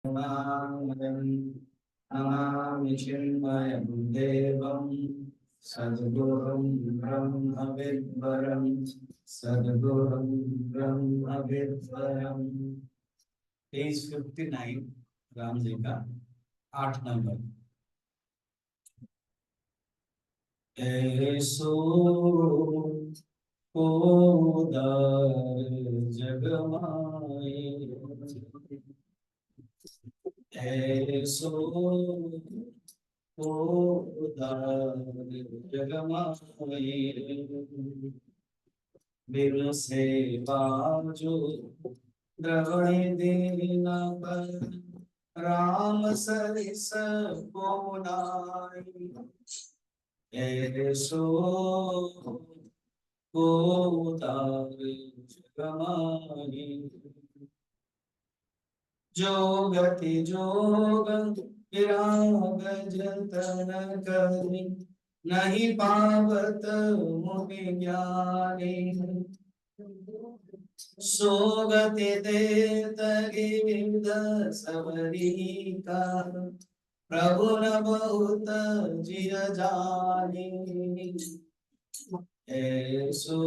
नमामि चिन्मयं देवं सद्गुरुं ब्रह्मविद्वरं सद्गुरुं ब्रह्मविद्वरं। पेज 59 राम जी का 8 नंबर। ऐसो को उदार जग माए, ऐसो को उदार जग माए, बिनु सेवा जो द्रवण दीन पर, राम सरिस को नाई। ऐसो को उदार जग माए, जोगति जोग विराग जतन करि, नहीं पावत मुनि ज्ञानी। सोगति देत गिरिध सबरी का, प्रभु न बहुत जिय जानी। ऐसो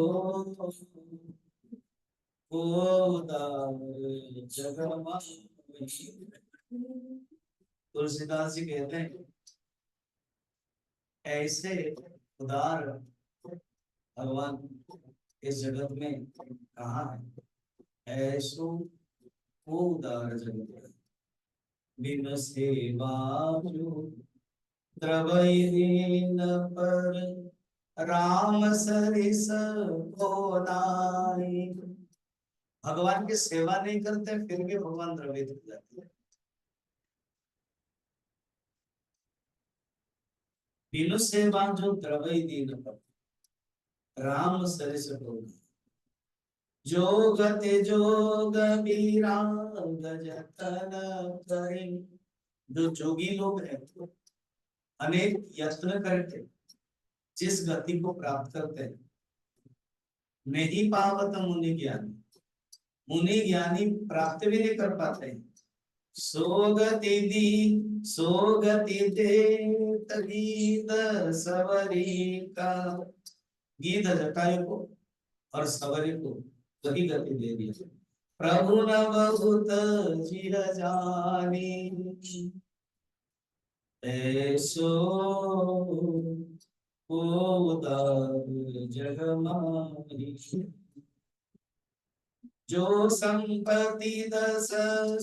उदार जग माए। तुलसीदास जी कहते हैं ऐसे उदार भगवान इस जगत में कहाँ है। ऐसो वो उदार जगत बिन सेवा जो द्रवई दीन पर, राम सरिस को नाई। भगवान की सेवा नहीं करते फिर भी भगवान द्रवित हो जाते हैं। बिनु सेवा जो द्रवई दीन पर, राम सरिस को नाई। जोगति जोग विराग जतन करि। जो जोगी लोग हैं अनेक यत्न करके जिस गति को प्राप्त करते हैं, नहीं पावत मुनि ज्ञानी, मुनि ज्ञानी प्राप्त भी नहीं कर पाते। सोगति दी सोगति दे गीत सवरी का, गीत जटायु को और सवरी को वही गति दे दिया। प्रभु न बहुत चिर जानी, ऐसो उदार जग माही। जो संपत्ति दस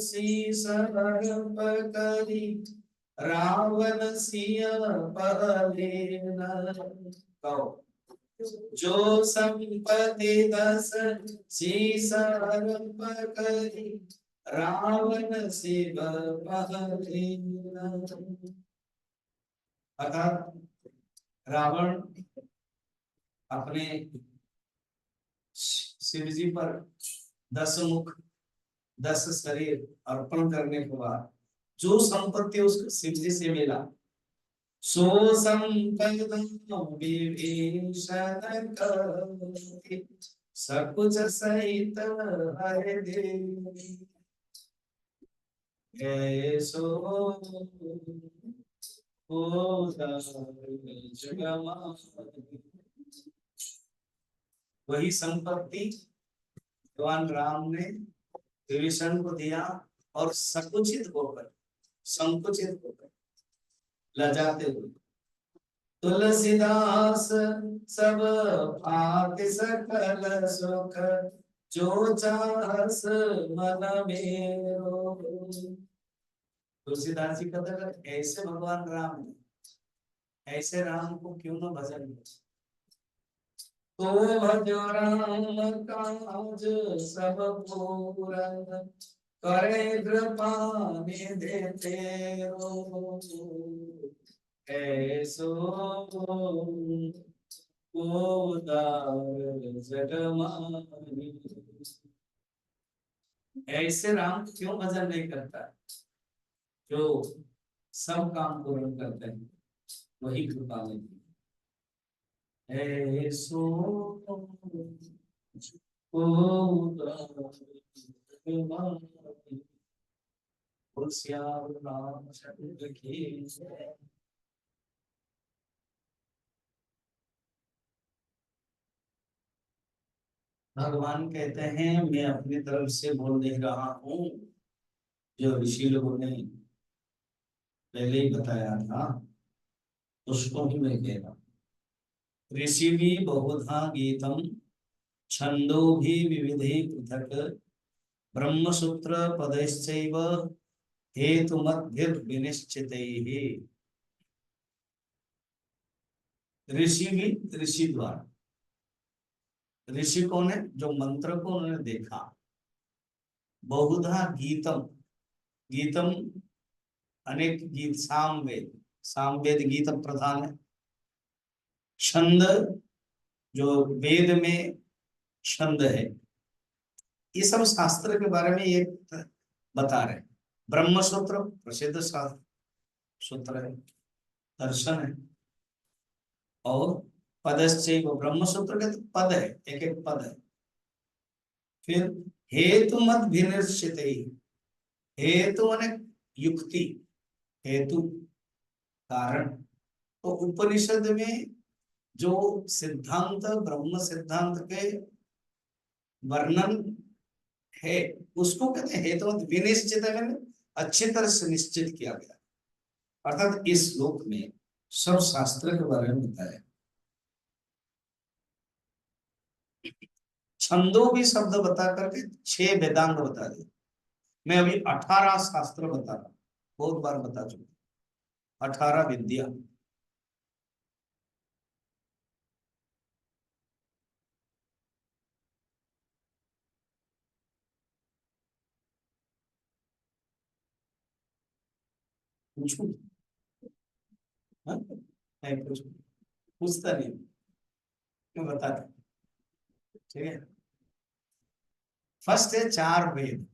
शीस अर्प करी, रावण सिय पहले न। जो संपत्ति दस शीस अर्प करी, रावण शिव पहले न। अर्थात रावण अपने शिव जी पर 10 मुख 10 शरीर अर्पण करने के बाद जो संपत्ति उसको शिव जी से मिला, सो संपदा विभीषण कहि, सकुच सहित हरि देहि। ऐसो उदार जग माही। वही संपत्ति भगवान राम ने विभीषण को दिया और संकुचित होकर लजाते हुए, तुलसीदास सब भांति सकल सुख, जो चाहस मन मेरो। तुलसीदास जी कहते हैं ऐसे भगवान राम ने, ऐसे राम को क्यों न भजन करें। तो भजो राम काज सब पूरन, करे कृपा निधि तेरो। ऐसो उदार जग माही। ऐसे राम क्यों भजन नहीं करता, जो सब काम पूर्ण करते हैं, वही कृपा नहीं। ऐसो उदार जग माही। बोल श्याम रामचंद्र की जय। भगवान कहते हैं मैं अपनी तरफ से बोल नहीं रहा हूँ, जो ऋषि लोगों ने पहले ही बताया था उसको ही मैं कह रहा हूँ। ऋषि भी बहुधा गीतम छंदो भी विविधि पृथक ब्रह्मसूत्र पदैश्चैव हेतुमद्भिर्विनिश्चितैः। ऋषि भी, ऋषि द्वारा, ऋषि कौन है? जो मंत्र को उन्होंने देखा। बहुधा गीतम, गीतम अनेक गीत, सामवेद, सामवेद गीत प्रधान है। छंद, जो वेद में छंद है, ये सब शास्त्र के बारे में ये बता रहे। ब्रह्म सूत्र प्रसिद्ध शास्त्र सूत्र है, दर्शन है। और पदश्चैव, ब्रह्म सूत्र के तो पद है, एक एक पद है। फिर हेतु मत विनिश्चित, हेतु माने युक्ति, हेतु कारण। तो उपनिषद में जो सिद्धांत, ब्रह्म सिद्धांत के वर्णन है उसको कहते हैं हेतु मत विनिश्चित, मैंने अच्छी तरह से निश्चित किया गया। अर्थात इस श्लोक में सब शास्त्र के बारे में बताया। छंदों भी शब्द बता करके 6 वेदांग बता दिए। मैं अभी 18 शास्त्र बता रहा हूं, बहुत बार बता चुका। 18 विद्या। पूछू? हाँ? नहीं पूछ, पूछता नहीं, मैं बताता। ठीक है, फर्स्ट है 4 वेद,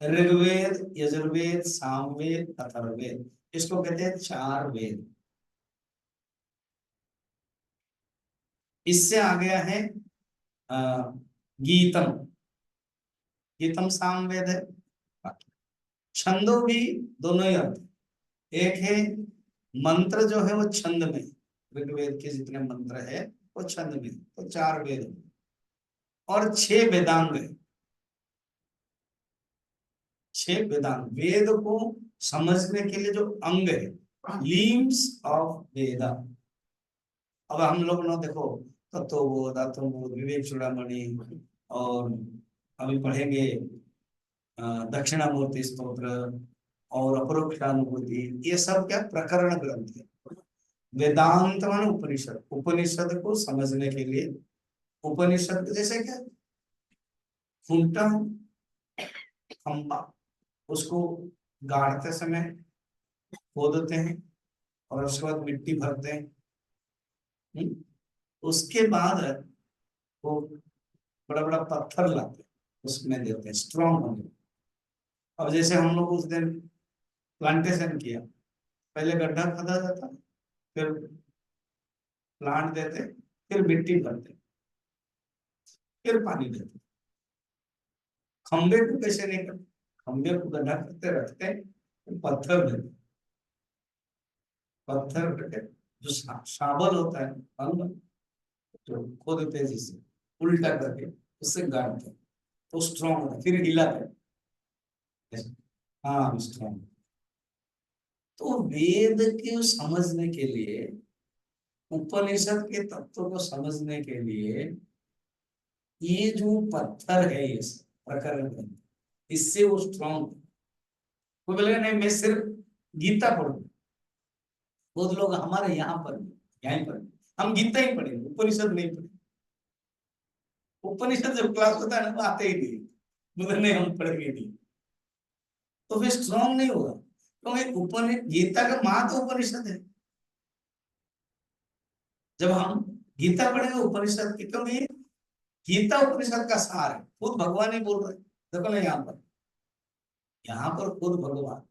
ऋग्वेद, यजुर्वेद, सामवेद, अथर्ववेद। इसको कहते हैं 4 वेद। इससे आ गया है गीतम, गीतम सामवेद है। छंदो भी दोनों ही अर्थ, एक है मंत्र जो है वो छंद में, ऋग्वेद के जितने मंत्र है वो छंद में, तो 4 वेद। और 6 वेदांग है, 6 वेदांग। वेद को समझने के लिए जो अंग है, लीम्स ऑफ वेदा। अब हम लोग ना देखो, तत्वबोध, आत्मबोध, विवेक चूड़ामणि, और अभी पढ़ेंगे दक्षिणामूर्ति स्तोत्र और अपरोक्षानुभूति, ये सब क्या प्रकरण ग्रंथ है। वेदांत मान उपनिषद, उपनिषद को समझने के लिए, उपनिषद जैसे क्या खूंटा, खंबा, उसको गाड़ते समय खोदते हैं और उसके बाद मिट्टी भरते हैं। उसके बाद वो बड़ा बड़ा पत्थर लाते हैं, उसमें देते हैं स्ट्रॉन्ग होने। अब जैसे हम लोग उस दिन प्लांटेशन किया, पहले गड्ढा खोदा जाता, फिर प्लांट देते, फिर मिट्टी भरते, फिर पानी देते। खंबे को कैसे नहीं करते? खंबे को गड्ढा करते रखते, पत्थर देते, पत्थर करके जो शाबल होता है, हम तो खोदते हैं जिससे उल्टा करके, उससे गाड़ते, तो स्ट्रॉन्ग होता है, फिर हिलाते। हाँ स्ट्रॉन्ग। तो वेद के समझने के लिए, उपनिषद के तत्व को समझने के लिए, ये जो पत्थर है, ये प्रकरण है, इससे वो स्ट्रॉन्ग। कोई बोलेगा नहीं मैं सिर्फ गीता पढ़ू, बहुत लोग हमारे यहाँ पर, यहीं पर हम गीता ही पढ़ेंगे, उपनिषद नहीं पढ़े। उपनिषद जब क्लास होता है ना, वो आते ही नहीं, मतलब नहीं हम पढ़ेंगे नहीं, तो फिर स्ट्रॉन्ग नहीं होगा। क्योंकि उपनिषद, गीता का माँ तो उपनिषद है। जब हम गीता पढ़ेंगे उपनिषद की, क्योंकि गीता उपनिषद का सार है, खुद भगवान ही बोल रहे हैं। देखो ना यहाँ पर, यहाँ पर खुद भगवान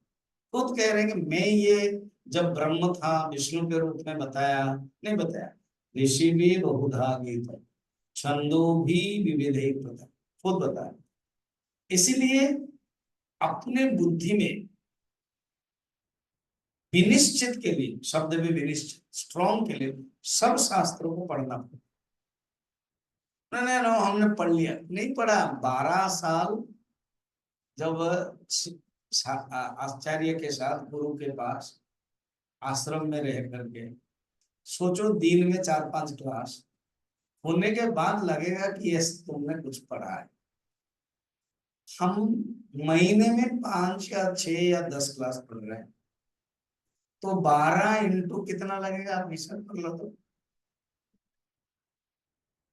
खुद कह रहे हैं कि मैं ये जब ब्रह्म था विष्णु के रूप में बताया, नहीं बताया। ऋषि भी बहुधा गीत छंदो भी विविधे पृथक, खुद बताया। इसीलिए अपने बुद्धि में विनिश्चित के लिए, शब्द में विनिश्चित, स्ट्रॉन्ग के लिए सब शास्त्रों को पढ़ना पड़ता। नहीं नहीं, हमने पढ़ लिया, नहीं पढ़ा। 12 साल जब आचार्य के साथ गुरु के पास आश्रम में रह करके, सोचो दिन में 4-5 क्लास होने के बाद लगेगा कि यस तुमने कुछ पढ़ा है। हम महीने में 5 या 6 या 10 क्लास पढ़ रहे हैं, तो 12 इंटू कितना लगेगा, आप हिसाब कर लो। तो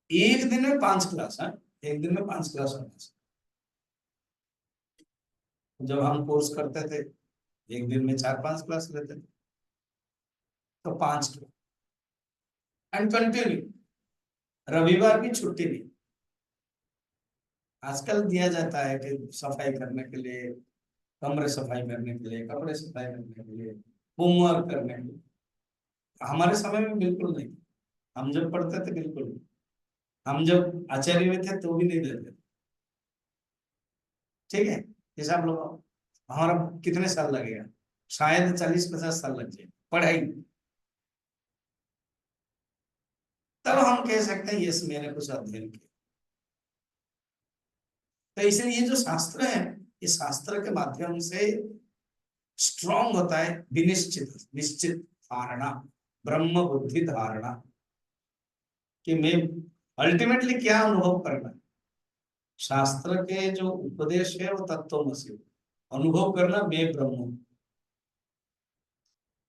एक दिन में 5 क्लास है, एक दिन में 5 क्लास होना चाहिए। जब हम कोर्स करते थे एक दिन में 4-5 क्लास लेते थे, तो 5 क्लास एंड कंटिन्यू, रविवार की छुट्टी नहीं। आजकल दिया जाता है कि सफाई करने के लिए, कमरे सफाई करने के लिए, कपड़े सफाई करने के लिए, होमवर्क करने के लिए। हमारे समय में बिल्कुल नहीं। हम जब पढ़ते थे बिल्कुल नहीं। हम जब आचार्य में थे तो भी नहीं देते। ठीक है, हिसाब लगाओ हमारा कितने साल लगेगा, शायद 40-50 साल लग जाए पढ़ाई। तब हम कह सकते हैं यस मैंने कुछ अध्ययन किया। तो इसलिए ये जो शास्त्र है, ये शास्त्र के माध्यम से स्ट्रॉन्ग होता है, विनिश्चित निश्चित धारणा, ब्रह्म बुद्धि धारणा, कि मैं अल्टीमेटली क्या अनुभव करना है। शास्त्र के जो उपदेश है वो तत्वमसि, अनुभव करना मैं ब्रह्म हूं।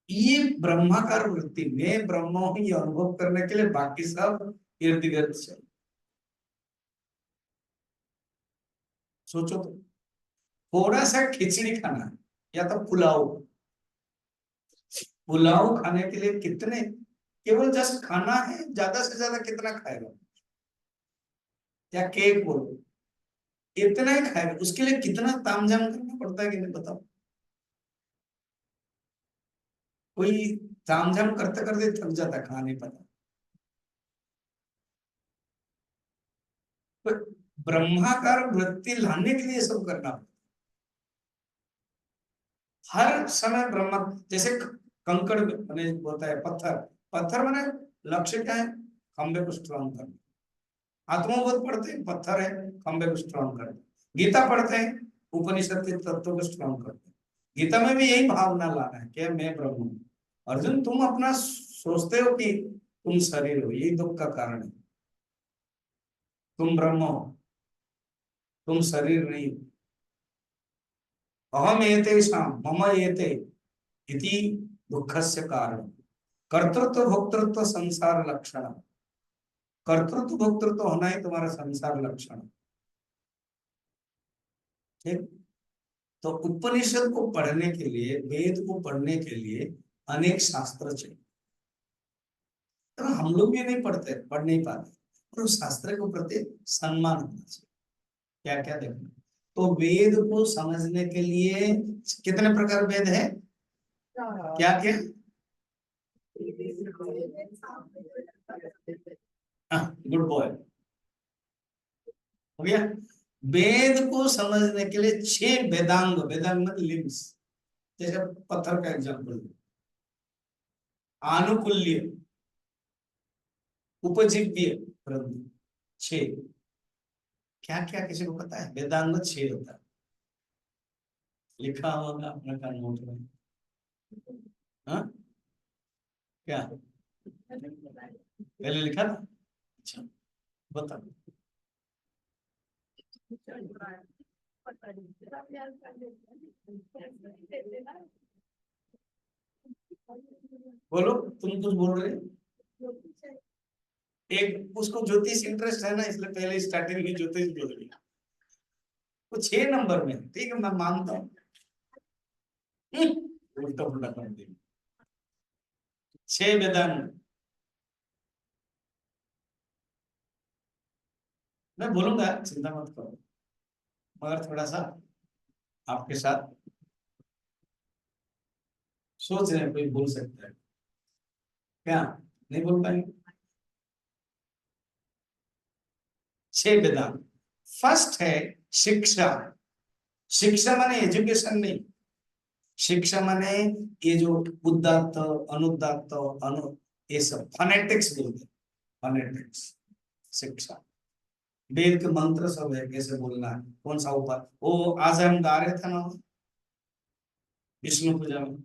ये ब्रह्माकार वृत्ति, मैं ब्रह्म हूं, ये अनुभव करने के लिए बाकी सब इर्द गिर्द से सोचो। तो थोड़ा सा खिचड़ी खाना है या तो पुलाव, पुलाव खाने के लिए कितने, केवल जस्ट खाना है, ज्यादा से ज्यादा कितना खाएगा, या केक बोलो, इतना ही खाएगा। उसके लिए कितना तामझाम करना पड़ता है कि नहीं बताओ। कोई तामझाम करते करते थक जाता है, खा नहीं पाता। तो ब्रह्माकार वृत्ति लाने के लिए सब करना पड़ता। हर समय ब्रह्म, जैसे कंकड़ बने होता है, पत्थर, पत्थर बने, लक्ष्य क्या है, खंबे को स्ट्रॉन्ग करना। आत्मबोध पढ़ते हैं, पत्थर है, खंबे को स्ट्रॉन्ग करना। गीता पढ़ते हैं, उपनिषद के तत्वों को स्ट्रॉन्ग करते हैं। गीता में भी यही भावना लाना है कि मैं प्रभु हूं। अर्जुन तुम अपना सोचते हो कि तुम शरीर हो, यही दुख का कारण है। तुम ब्रह्म हो, तुम शरीर नहीं हो। अहम एतेषां मम एते इति दुःखस्य कारण। कर्तृत्व भोक्तृत्व संसार लक्षण, कर्तृत्व भोक्तृत्व होना ही तुम्हारा संसार लक्षण। ठीक। तो उपनिषद को पढ़ने के लिए, वेद को पढ़ने के लिए अनेक शास्त्र चाहिए। तो हम लोग भी नहीं पढ़ते, पढ़ नहीं पाते, पर उस शास्त्र के प्रति सम्मान होना चाहिए। क्या क्या देखना, तो वेद को समझने के लिए कितने प्रकार वेद है, क्या क्या, गुड बॉय, हो गया। वेद को समझने के लिए 6 वेदांग, वेदांग मतलब लिम्स, जैसे पत्थर का एग्जाम्पल, आनुकूल्य, उपजीव्य ग्रंथ 6। क्या क्या किसी को पता है, वेदांग 6 होता है, लिखा होगा अपने का नोट में। हाँ, क्या पहले लिखा था, अच्छा बता। बोलो, तुम कुछ बोल रहे हो। एक उसको ज्योतिष इंटरेस्ट है ना, इसलिए पहले स्टार्टिंग में ज्योतिष बोल दिया। वो 6 नंबर में, ठीक है मैं मानता हूँ। उल्टा पुल्टा कर दी। 6 वेदांग, मैं बोलूंगा, चिंता मत करो, मगर थोड़ा सा आपके साथ सोच रहे हैं, कोई बोल सकता है क्या, नहीं बोल पाएंगे। 6 वेदांग, फर्स्ट है शिक्षा, शिक्षा माने एजुकेशन नहीं, शिक्षा माने ये जो उदात्त अनुदात्त अनु, ये सब फोनेटिक्स बोलते हैं, फोनेटिक्स शिक्षा। वेद के मंत्र सब है, कैसे बोलना है, कौन सा ऊपर। वो आज हम गा रहे थे ना विष्णु पूजा में,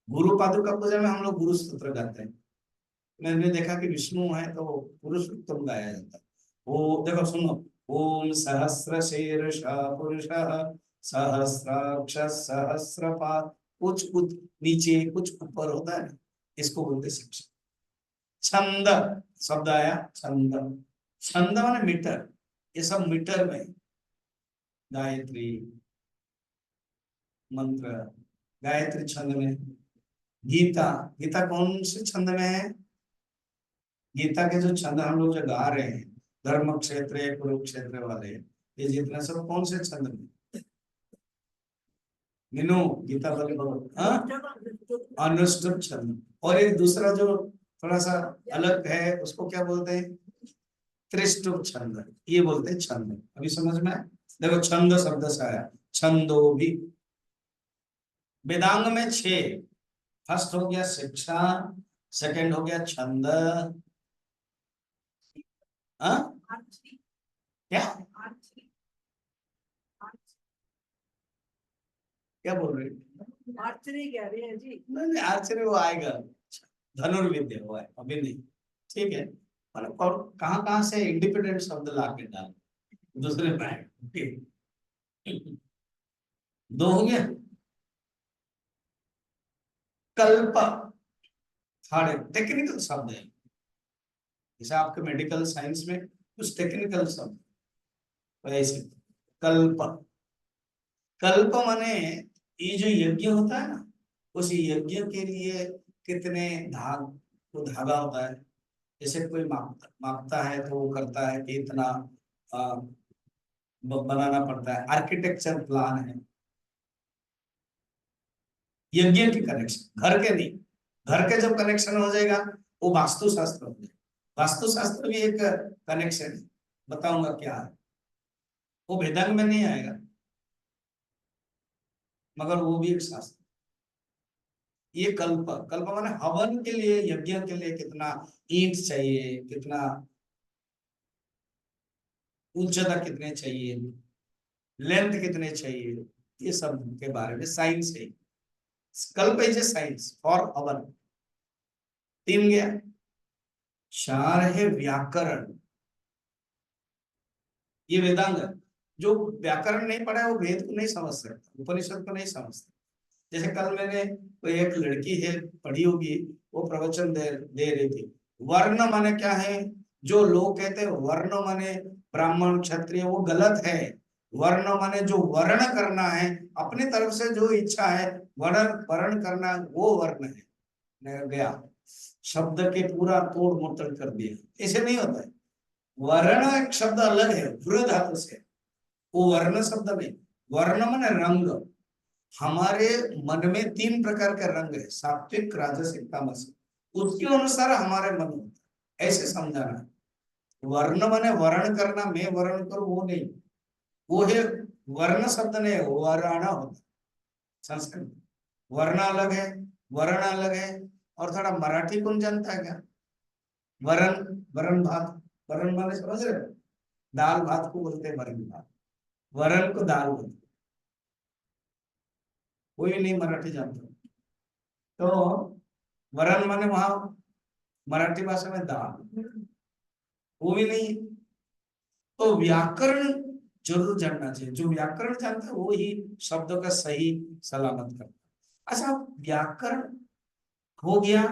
गुरु पादुका पूजा में हम लोग गुरु सूत्र गाते हैं। मैंने देखा कि विष्णु है तो पुरुष उत्तम गाया जाता है। वो देखो सुनो, ओम सहस्र शीर्षा पुरुष सहस्राक्ष सहस्रपाद, कुछ नीचे कुछ ऊपर होता है ना, इसको बोलते शिक्षा। छंद शब्द आया, छंद, छंद माने मीटर, ये सब मीटर में, गायत्री मंत्र गायत्री छंद में, गीता, गीता कौन से छंद में है? गीता के जो छंद हम लोग जो गा रहे हैं, धर्म क्षेत्र कुरुक्षेत्र वाले, ये जितने सब कौन से छंद में? मीनू गीता वाले बोलो, हाँ, अनुष्टुप छंद। और एक दूसरा जो थोड़ा सा अलग है उसको क्या बोलते हैं? त्रिष्टुप छंद, ये बोलते हैं छंद। अभी समझ में आया? देखो छंद शब्द से आया, छंदो भी। वेदांग में 6, फर्स्ट हो गया शिक्षा, सेकंड हो गया छंद, हाँ क्या क्या बोल रहे हैं? आर्चरी कह रहे हैं जी। नहीं आर्चरी वो आएगा, धनुर्विद्या वो है, अभी नहीं। ठीक है, मतलब और कहाँ कहाँ से इंडिपेंडेंट शब्द ला के डाल दूसरे में। दो हो गया। कल्प थर्ड टेक्निकल शब्द है, जैसे आपके मेडिकल साइंस में कुछ टेक्निकल शब्द वैसे। कल्प, कल्प माने ये जो यज्ञ होता है ना, उस यज्ञ के लिए कितने धागा होता है, जैसे कोई मापता है तो वो करता है कि इतना बनाना पड़ता है, आर्किटेक्चर प्लान है। यज्ञ की कनेक्शन, घर के नहीं, घर के जब कनेक्शन हो जाएगा वो वास्तुशास्त्र हो जाएगा। वास्तुशास्त्र भी एक कनेक्शन है, बताऊंगा क्या है, वो वेदांग में नहीं आएगा, मगर वो भी एक शास्त्र। ये कल्प, कल्प माने हवन के लिए, यज्ञ के लिए कितना ईंट चाहिए, कितना उच्चता कितने चाहिए, लेंथ कितने चाहिए, ये सब के बारे में साइंस है। कल्प इज ए साइंस फॉर हवन। 3 गया। 4 है व्याकरण, ये वेदांग है। जो व्याकरण नहीं पढ़ा है वो वेद को नहीं समझ सकता, उपनिषद को नहीं समझता। जैसे कल मैंने, कोई एक लड़की है पढ़ी होगी, वो प्रवचन दे रही थी, वर्ण माने क्या है। जो लोग कहते हैं वर्ण माने ब्राह्मण क्षत्रिय, वो गलत है। वर्ण माने जो वर्ण करना है, अपनी तरफ से जो इच्छा है वर्ण वर्ण करना, वो वर्ण है। गया शब्द के पूरा तोड़ मोड़ कर दिया, ऐसे नहीं होता है। वर्ण एक शब्द अलग है, वृ धातु से, वो वर्ण शब्द नहीं। वर्ण माने रंग। हमारे मन में 3 प्रकार के रंग है, सात्विक राजसिक तामस, उसके अनुसार हमारे मन होता है, ऐसे समझाना। वर्ण माने वर्ण करना, मैं वर्ण करूं वो नहीं, वो है वर्ण शब्द नहीं है, वर्ण होता संस्कृत। वर्ण अलग है, वर्ण अलग है। और थोड़ा मराठी कौन जानता है क्या? वरण, वरण भात, वरण माने समझ रहे हो? दाल भात को बोलते हैं वरण भात, वरण को दाल बोलते, कोई नहीं मराठी जानता। तो वरण माने वहां मराठी भाषा में दाल, वो भी नहीं। तो व्याकरण जरूर जानना चाहिए, जो व्याकरण जानता है वो ही शब्दों का सही सलामत करता है। अच्छा, व्याकरण हो गया,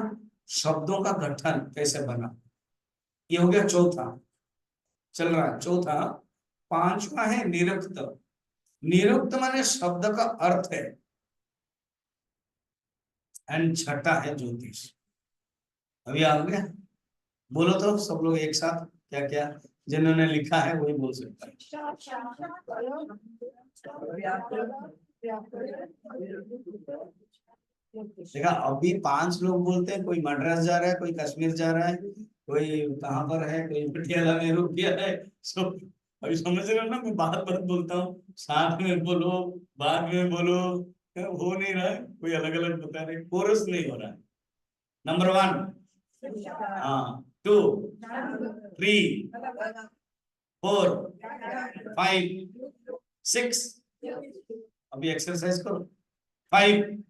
शब्दों का गठन कैसे बना, ये हो गया चौथा, चल रहा है चौथा। 5वां है निरुक्त। निरुक्त माने शब्द का अर्थ है, एंड छठा है ज्योतिष। अभी आ गया, बोलो तो सब लोग एक साथ, क्या क्या जिन्होंने लिखा है वही बोल सकता है। देखा, अभी 5 लोग बोलते हैं, कोई मद्रास जा रहा है, कोई कश्मीर जा रहा है, कोई कहाँ पर है, कोई पटियाला में रुक गया है, सब अभी समझ रहे हो ना, मैं बात बात बोलता हूँ, साथ में बोलो, बाद में बोलो, हो नहीं रहा है, कोई अलग अलग बता रहे, कोरस नहीं हो रहा है। नंबर वन, हाँ, two, three, four, five, six, अभी एक्सरसाइज करो, फाइव,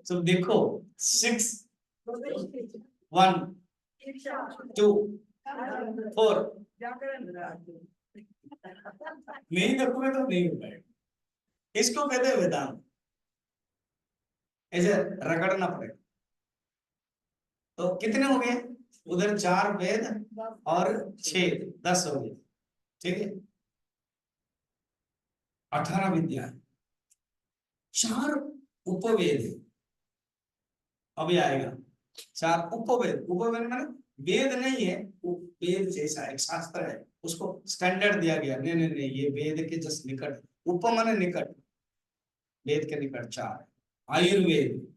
सब देखो, सिक्स, वन, टू, फोर, नहीं देखोगे तो नहीं हो पाएगा। इसको कहते हैं वेदांत, ऐसे रगड़ना पड़ेगा। तो कितने हो गए, उधर 4 वेद और 6, 10 हो गए, ठीक है। 18 विद्या, 4 उपवेद है, अभी आएगा। 4 उपवेद, उपवेद माने वेद नहीं है, वेद जैसा एक शास्त्र है, उसको स्टैंडर्ड दिया गया, नहीं नहीं नहीं, ये वेद के जस्ट निकट, उप माने निकट, वेद के निकट 4 है। आयुर्वेद,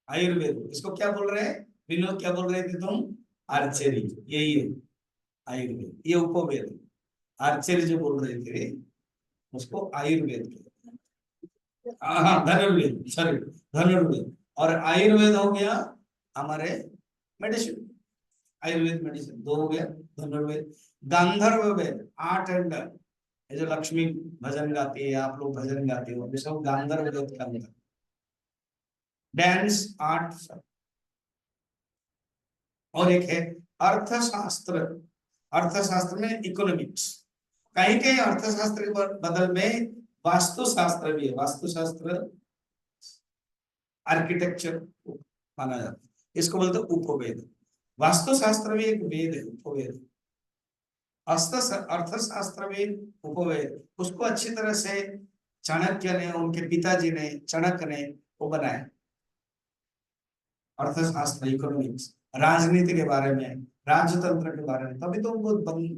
आयुर्वेद इसको क्या बोल रहे हैं, विनोद क्या बोल रहे थे तुम, आर्चरी, यही है आयुर्वेद, ये उपवेद। आर्चरी जो बोल रहे थे उसको आयुर्वेद कहते हैं। हाँ, धनुर्वेद, सॉरी, धनुर्वेद। और आयुर्वेद हो गया हमारे मेडिसिन, आयुर्वेद मेडिसिन 2 हो गया। धनुर्वेद, गांधर्व वेद 8 अंडर, ये जो लक्ष्मी भजन गाती है, आप लोग भजन गाते हो, ये सब गांधर्व वेद का अंदर। डांस 8 सब। और एक है अर्थशास्त्र, अर्थशास्त्र में इकोनॉमिक्स, कहीं कहीं अर्थशास्त्र के बदल में वास्तुशास्त्र भी है, वास्तुशास्त्र आर्किटेक्चर माना जाता है, इसको बोलते हैं उपवेद। वास्तुशास्त्र भी एक वेद है, उपवेद। अर्थशास्त्र भी उपवेद, उसको अच्छी तरह से चाणक्य ने, उनके पिताजी ने, चाणक्य ने वो बनाया, अर्थशास्त्र, इकोनॉमिक्स, राजनीति के बारे में, राजतंत्र के बारे में, तभी तो उनको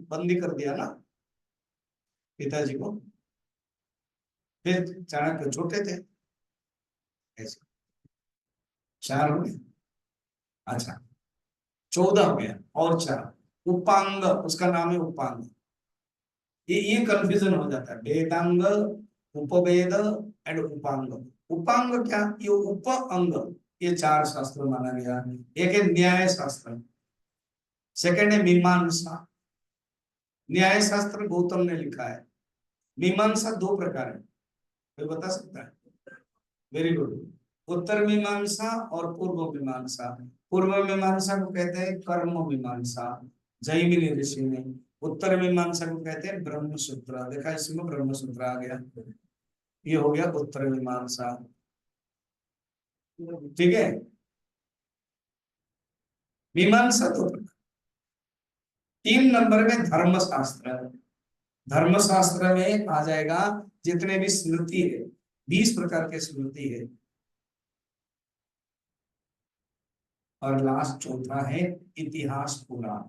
बंदी कर दिया ना पिताजी को, फिर चाणक्य छोटे थे, ऐसे 4 हो गए। अच्छा, 14 हो गया, और 4 उपांग, उसका नाम है उपांग। ये कंफ्यूजन हो जाता है, वेदांग, उपवेद एंड उपांग। उपांग क्या, ये उप अंग, ये 4 शास्त्र माना गया। एक है न्याय शास्त्र, सेकंड है मीमांसा। न्याय शास्त्र गौतम ने लिखा है। मीमांसा 2 प्रकार है, कोई बता सकता है, वेरी गुड। उत्तर मीमांसा और पूर्व मीमांसा। पूर्व मीमांसा को कहते हैं कर्म मीमांसा, जैमिनी ऋषि ने। उत्तर मीमांसा को कहते हैं ब्रह्म सूत्र, देखा इसमें ब्रह्म सूत्र आ गया, ये हो गया उत्तर मीमांसा, ठीक है। मीमांसा तो 3 नंबर में धर्मशास्त्र, धर्मशास्त्र में आ जाएगा जितने भी स्मृति है, 20 प्रकार के स्मृति है। और लास्ट चौथा है इतिहास पुराण,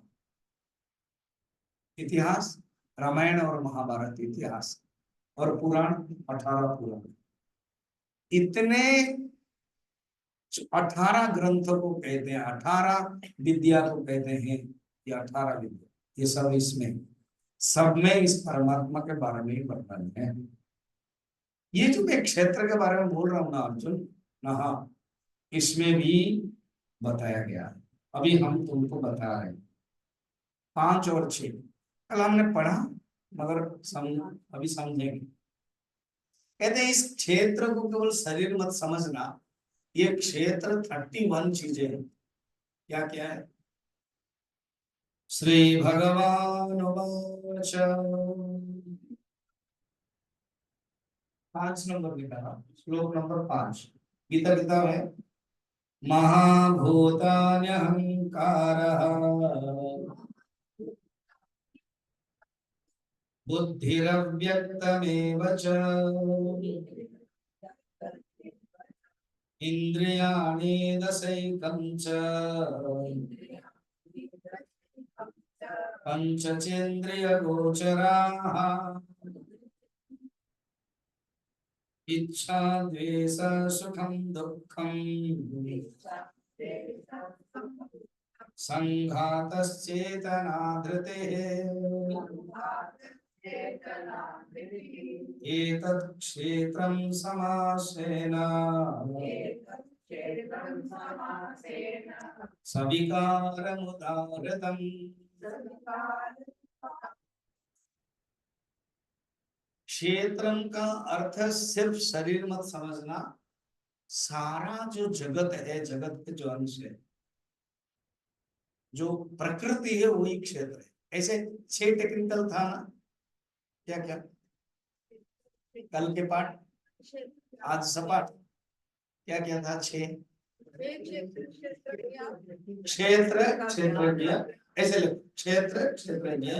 इतिहास रामायण और महाभारत इतिहास, और पुराण 18 पुराण। इतने 18 ग्रंथों को कहते हैं, 18 विद्या को कहते हैं, ये 18 विद्या, ये सब इसमें, सब में इस परमात्मा के बारे में ही वर्णन है। ये जो मैं क्षेत्र के बारे में बोल रहा हूँ ना अर्जुन, ना, हाँ, इसमें भी बताया गया है। अभी हम तुमको बता रहे हैं 5 और 6, कल हमने पढ़ा, मगर अभी समझेंगे। कहते हैं इस क्षेत्र को केवल शरीर मत समझना, ये क्षेत्र 31 चीजें हैं। क्या क्या है, श्री भगवान वाच, 5 नंबर लिखा था, श्लोक नंबर 5, गीता किताब है। महाभूतान्यहंकारः बुद्धिरव्यक्तमेव च, इंद्रियाणि दशैकं च, पंचचेन्द्रियगोचराः, इच्छा द्वेष सुखं दुःखं संघातश्चेतना धृतेः एतत् क्षेत्रं समासेन सविकारमुदाहृतम्। क्षेत्रम का अर्थ सिर्फ शरीर मत समझना, सारा जो जगत है, जगत के जो अंश है, जो प्रकृति है, वही क्षेत्र है। ऐसे 6 टेक्निकल था ना, क्या क्या कल के पाठ, आज सपाठ, क्या क्या था? 6 क्षेत्र क्षेत्रज्ञ, ऐसे लिखो, क्षेत्र क्षेत्रज्ञ,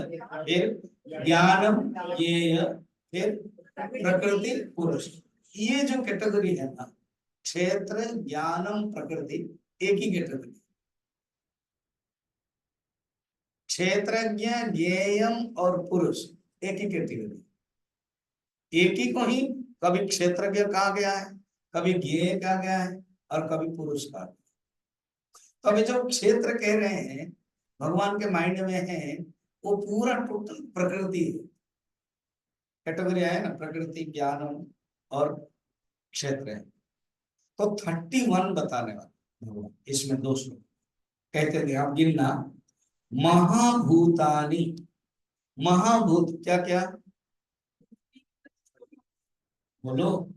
फिर ज्ञानम ज्ञेय, फिर प्रकृति पुरुष। ये जो कैटेगरी है ना, क्षेत्र ज्ञानम प्रकृति, एक ही कैटेगरी। क्षेत्रज्ञ ज्ञेयम और पुरुष एक ही कैटेगरी। एक ही को ही कभी क्षेत्रज्ञ कहा गया है, कभी ज्ञेय कहा गया है, और कभी पुरुष कहा गया। तो अभी जो क्षेत्र कह रहे हैं भगवान के माइंड में है, वो पूरा टोटल प्रकृति है। कैटेगरी है ना, प्रकृति, ज्ञानम और क्षेत्र है। तो 31 बताने वाले भगवान, इसमें 2 श्लोक कहते थे, आप गिनना। महाभूतानि, महाभूत क्या क्या बोलो?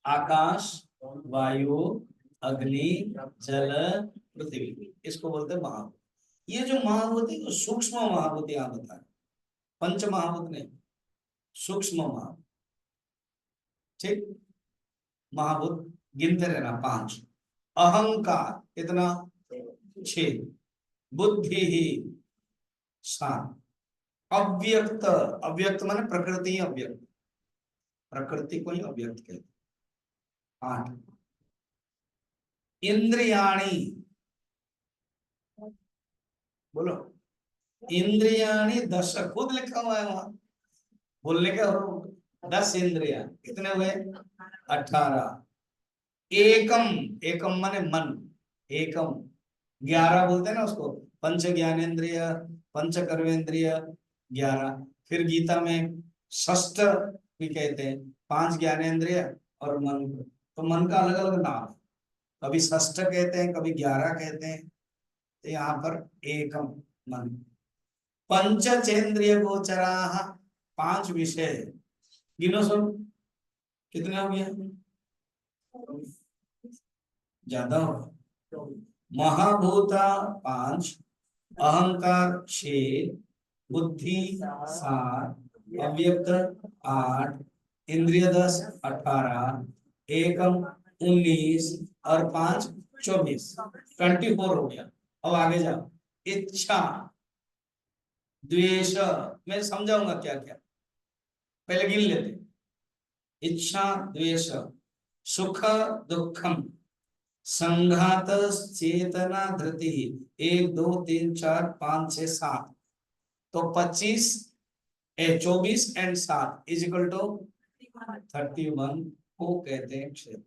आकाश, वायु, अग्नि, जल, पृथ्वी, इसको बोलते हैं महाभूत। ये जो महाभूत है, सूक्ष्म महाभूत यहाँ बताए, पंच महाभूत नहीं, सूक्ष्म महाभूत। ठीक, महाभूत गिनते रहना 5। अहंकार कितना? 6। बुद्धि ही 7। अव्यक्त, अव्यक्त माने प्रकृति ही अव्यक्त, प्रकृति को ही अव्यक्त कहते। 8। इंद्रियाणी, बोलो। इंद्रियाणी 10, खुद लिखा हुआ है वहां, बोलने के, और 10 इंद्रिया कितने हुए? 18। एकम, एकम माने मन, एकम 11 बोलते हैं ना उसको, पंच ज्ञानेन्द्रिय, पंच कर्मेंद्रिय 11। फिर गीता में षष्ठ भी कहते हैं, 5 ज्ञानेन्द्रिय और मन। तो मन का अलग अलग नाम है, कभी षष्ठ कहते हैं, कभी 11 कहते हैं। तो यहाँ पर एकम मन। पंचचेंद्रिय गोचरा, 5 विषय, गिनो सब, कितने हो गया? ज्यादा हो। महाभूता 5, अहंकार 6, बुद्धि 7, अव्यक्त 8, इंद्रिय 10, 18, एकम 19 और 5 24, 24 हो गया। अब आगे जाओ। इच्छा, द्वेष, मैं समझाऊंगा क्या क्या, पहले गिन लेते। इच्छा द्वेष, सुख दुखम, संघात चेतना धृति, 1 2 3 4 5 6 7, तो 25 24 एंड 7 इज इक्वल टू 31 को कहते हैं क्षेत्र।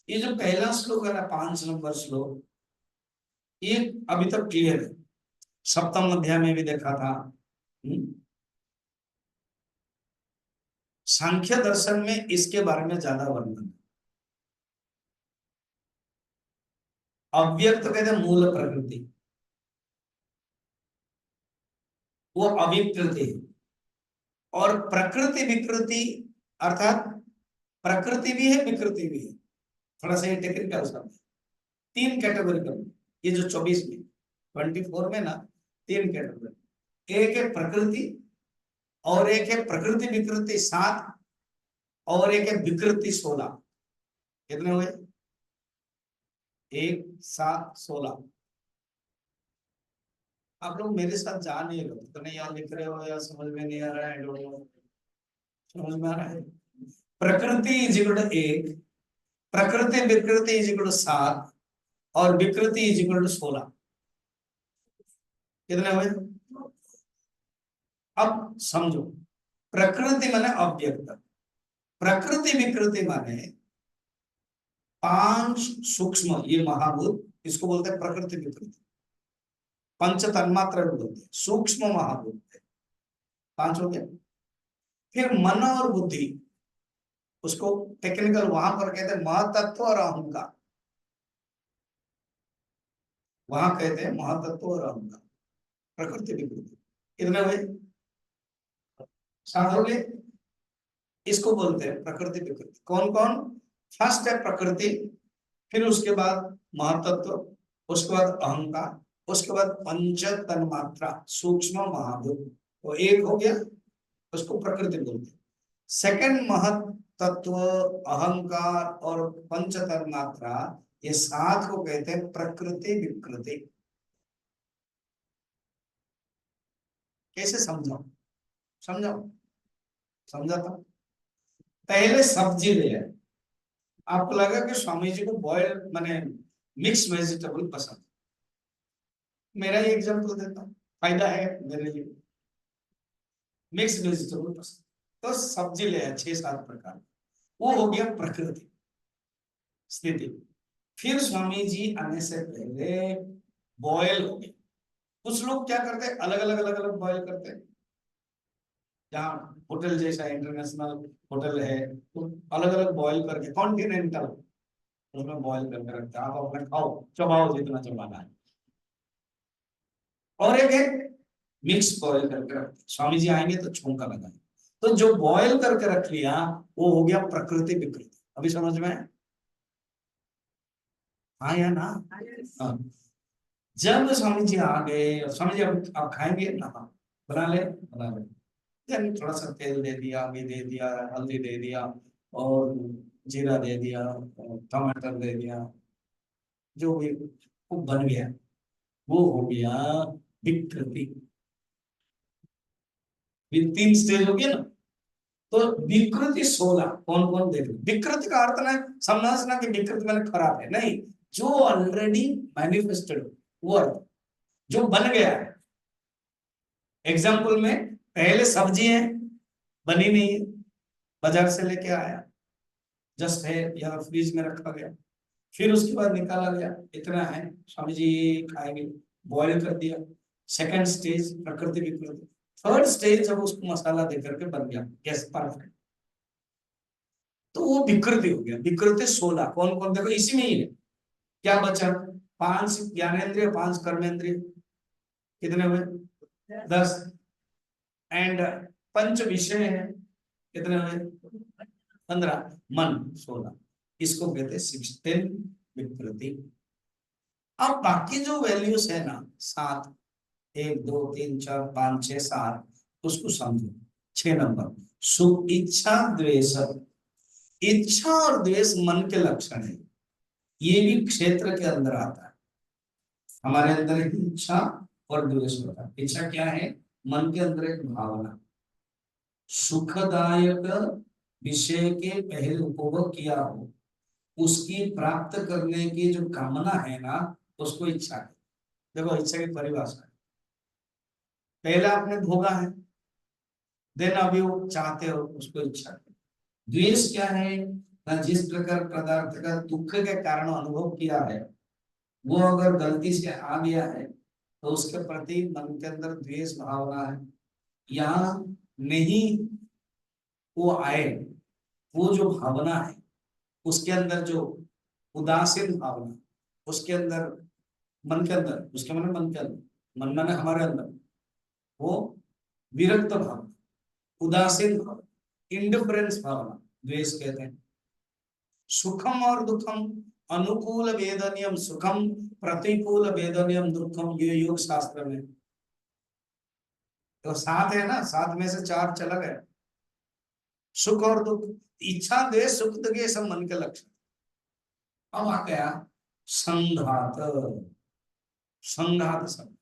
ये जो पहला श्लोक है ना, 5 नंबर श्लोक, ये अभी तक क्लियर है, सप्तम अध्याय में भी देखा था। सांख्य दर्शन में इसके बारे में ज्यादा वर्णन। अव्यक्त कहते हैं मूल प्रकृति, वो अविकृति है। और प्रकृति विकृति, अर्थात प्रकृति भी है विकृति भी है, थोड़ा सा टेक्निकल शब्द, 3 कैटेगरी कर। ये जो 24 में 24 में ना 3 कैटेगरी, एक है प्रकृति, और एक है प्रकृति विकृति 7, और एक है विकृति 16। कितने हुए? 1 7 16। आप लोग मेरे साथ जा नहीं रहे, तो नहीं याद लिख रहे हो या समझ में नहीं आ रहा है? समझ में आ रहा है? प्रकृति इज इक्वल टू 1, प्रकृति विकृति इज इक्वल टू 7, और विकृति इज इक्वल टू 16। कितने हुए? अब समझो, प्रकृति माने अव्यक्त, प्रकृति विकृति माने पांच सूक्ष्म ये महाभूत, इसको बोलते हैं प्रकृति विकृति, पंच तन्मात्रा भी बोलते हैं, सूक्ष्म महाभूत है, पांच हो गया। फिर मन और बुद्धि, उसको टेक्निकल वहां पर कहते हैं महतत्व और अहंकार, वहां कहते हैं महतत्व और अहंकार, प्रकृति विकृति। कितने हुए? सात हो गए। इसको बोलते हैं प्रकृति विकृति। कौन कौन? फर्स्ट है प्रकृति, फिर उसके बाद महतत्व, उसके बाद अहंकार, उसके बाद पंच तन्मात्रा सूक्ष्म महाभूत, तो एक हो गया, उसको प्रकृति बोलते हैं। सेकंड महतत्व, अहंकार और पंच तन्मात्रा, ये सात को कहते हैं प्रकृति विकृति। कैसे समझाओ? समझाओ, समझाता। पहले सब्जी ले आए, आपको लगा कि स्वामी जी को बॉयल माने मिक्स वेजिटेबल पसंद, मेरा ही एग्जांपल देता हूँ, फायदा है मेरे लिए। मिक्स वेजिटेबल पसंद, तो सब्जी ले आए 6-7 प्रकार, वो हो गया प्रकृति स्थिति। फिर स्वामी जी आने से पहले बॉयल हो गए। कुछ लोग क्या करते हैं, अलग अलग बॉयल करते हैं। जहाँ होटल जैसा इंटरनेशनल होटल है तो अलग अलग बॉयल करके कॉन्टिनेंटल उसमें बॉयल करके रखते हैं, आप अपना खाओ, चबाओ जितना चबाना है। और एक है मिक्स बॉयल करके रखते, स्वामी जी आएंगे तो छौंका लगाए। तो जो बॉयल करके रख लिया वो हो गया प्रकृति विकृति। अभी समझ में? हाँ या ना? हाँ। जब स्वामी जी आ गए, स्वामी जी अब आप खाएंगे ना? हाँ। बना ले, बना ले। यानी थोड़ा सा तेल दे दिया, घी दे दिया, हल्दी दे दिया और जीरा दे दिया, टमाटर दे दिया, जो भी वो बन गया, वो हो गया विकृति। ये 3 स्टेज हो गया ना। तो विकृति 16 कौन कौन देख? विकृति का अर्थ ना समझना कि विकृति मैंने खराब है, नहीं, जो ऑलरेडी मैनिफेस्टेड वो अर्थ, जो बन गया है। एग्जाम्पल में पहले सब्जी है, बनी नहीं है, बाजार से लेके आया, जस्ट है या फ्रीज में रखा गया, फिर उसके बाद निकाला गया, इतना है, स्वामी जी खाएंगे, बॉईल कर दिया। सेकंड स्टेज प्रकृति विकृति। थर्ड स्टेज जब उसको मसाला देकर के बन गया, यस परफेक्ट, तो वो विकृति हो गया। विकृति 16 कौन कौन? देखो इसी में ही है। क्या बचा? 5 ज्ञानेंद्रिय, 5 कर्मेंद्रिय, कितने हुए? 10। एंड पंच विषय है, कितने हुए? 15। मन 16। इसको कहते हैं 16 विकृति। अब बाकी जो वैल्यूज है ना, 7, 1 2 3 4 5 6 7, उसको समझो। 6 नंबर सुख, इच्छा, द्वेष। इच्छा और द्वेष मन के लक्षण है, ये भी क्षेत्र के अंदर आता है। हमारे अंदर एक इच्छा और द्वेष होता है। इच्छा क्या है? मन के अंदर एक भावना, सुखदायक विषय के पहले उपभोग किया हो, उसकी प्राप्त करने की जो कामना है ना, उसको इच्छा है। देखो इच्छा की परिभाषा है, पहले आपने भोगा है, देन अभी वो चाहते हो, उसको इच्छा है। द्वेष क्या है ना? जिस प्रकार पदार्थ का दुख के कारण अनुभव किया है, वो अगर गलती से आ गया है तो उसके प्रति मन के अंदर द्वेष भावना है। यहाँ नहीं वो आए, वो जो भावना है उसके अंदर, जो उदासीन भावना उसके अंदर, मन के अंदर, उसके मन के अंदर, मन माने हमारे अंदर, वो विरक्त भावना, उदासीन भावना, इंडिफरेंस भावना द्वेष कहते हैं। सुखम और दुखम, अनुकूल वेदनियम सुखम, प्रतिकूल वेदनियम दुखम, ये योग शास्त्र में तो 7 है ना, 7 में से 4 चला गया। सुख और दुख, इच्छा द्वेष सुख दुख, ये सब मन के लक्षण। अब आ गया संघात। संघात शब्द,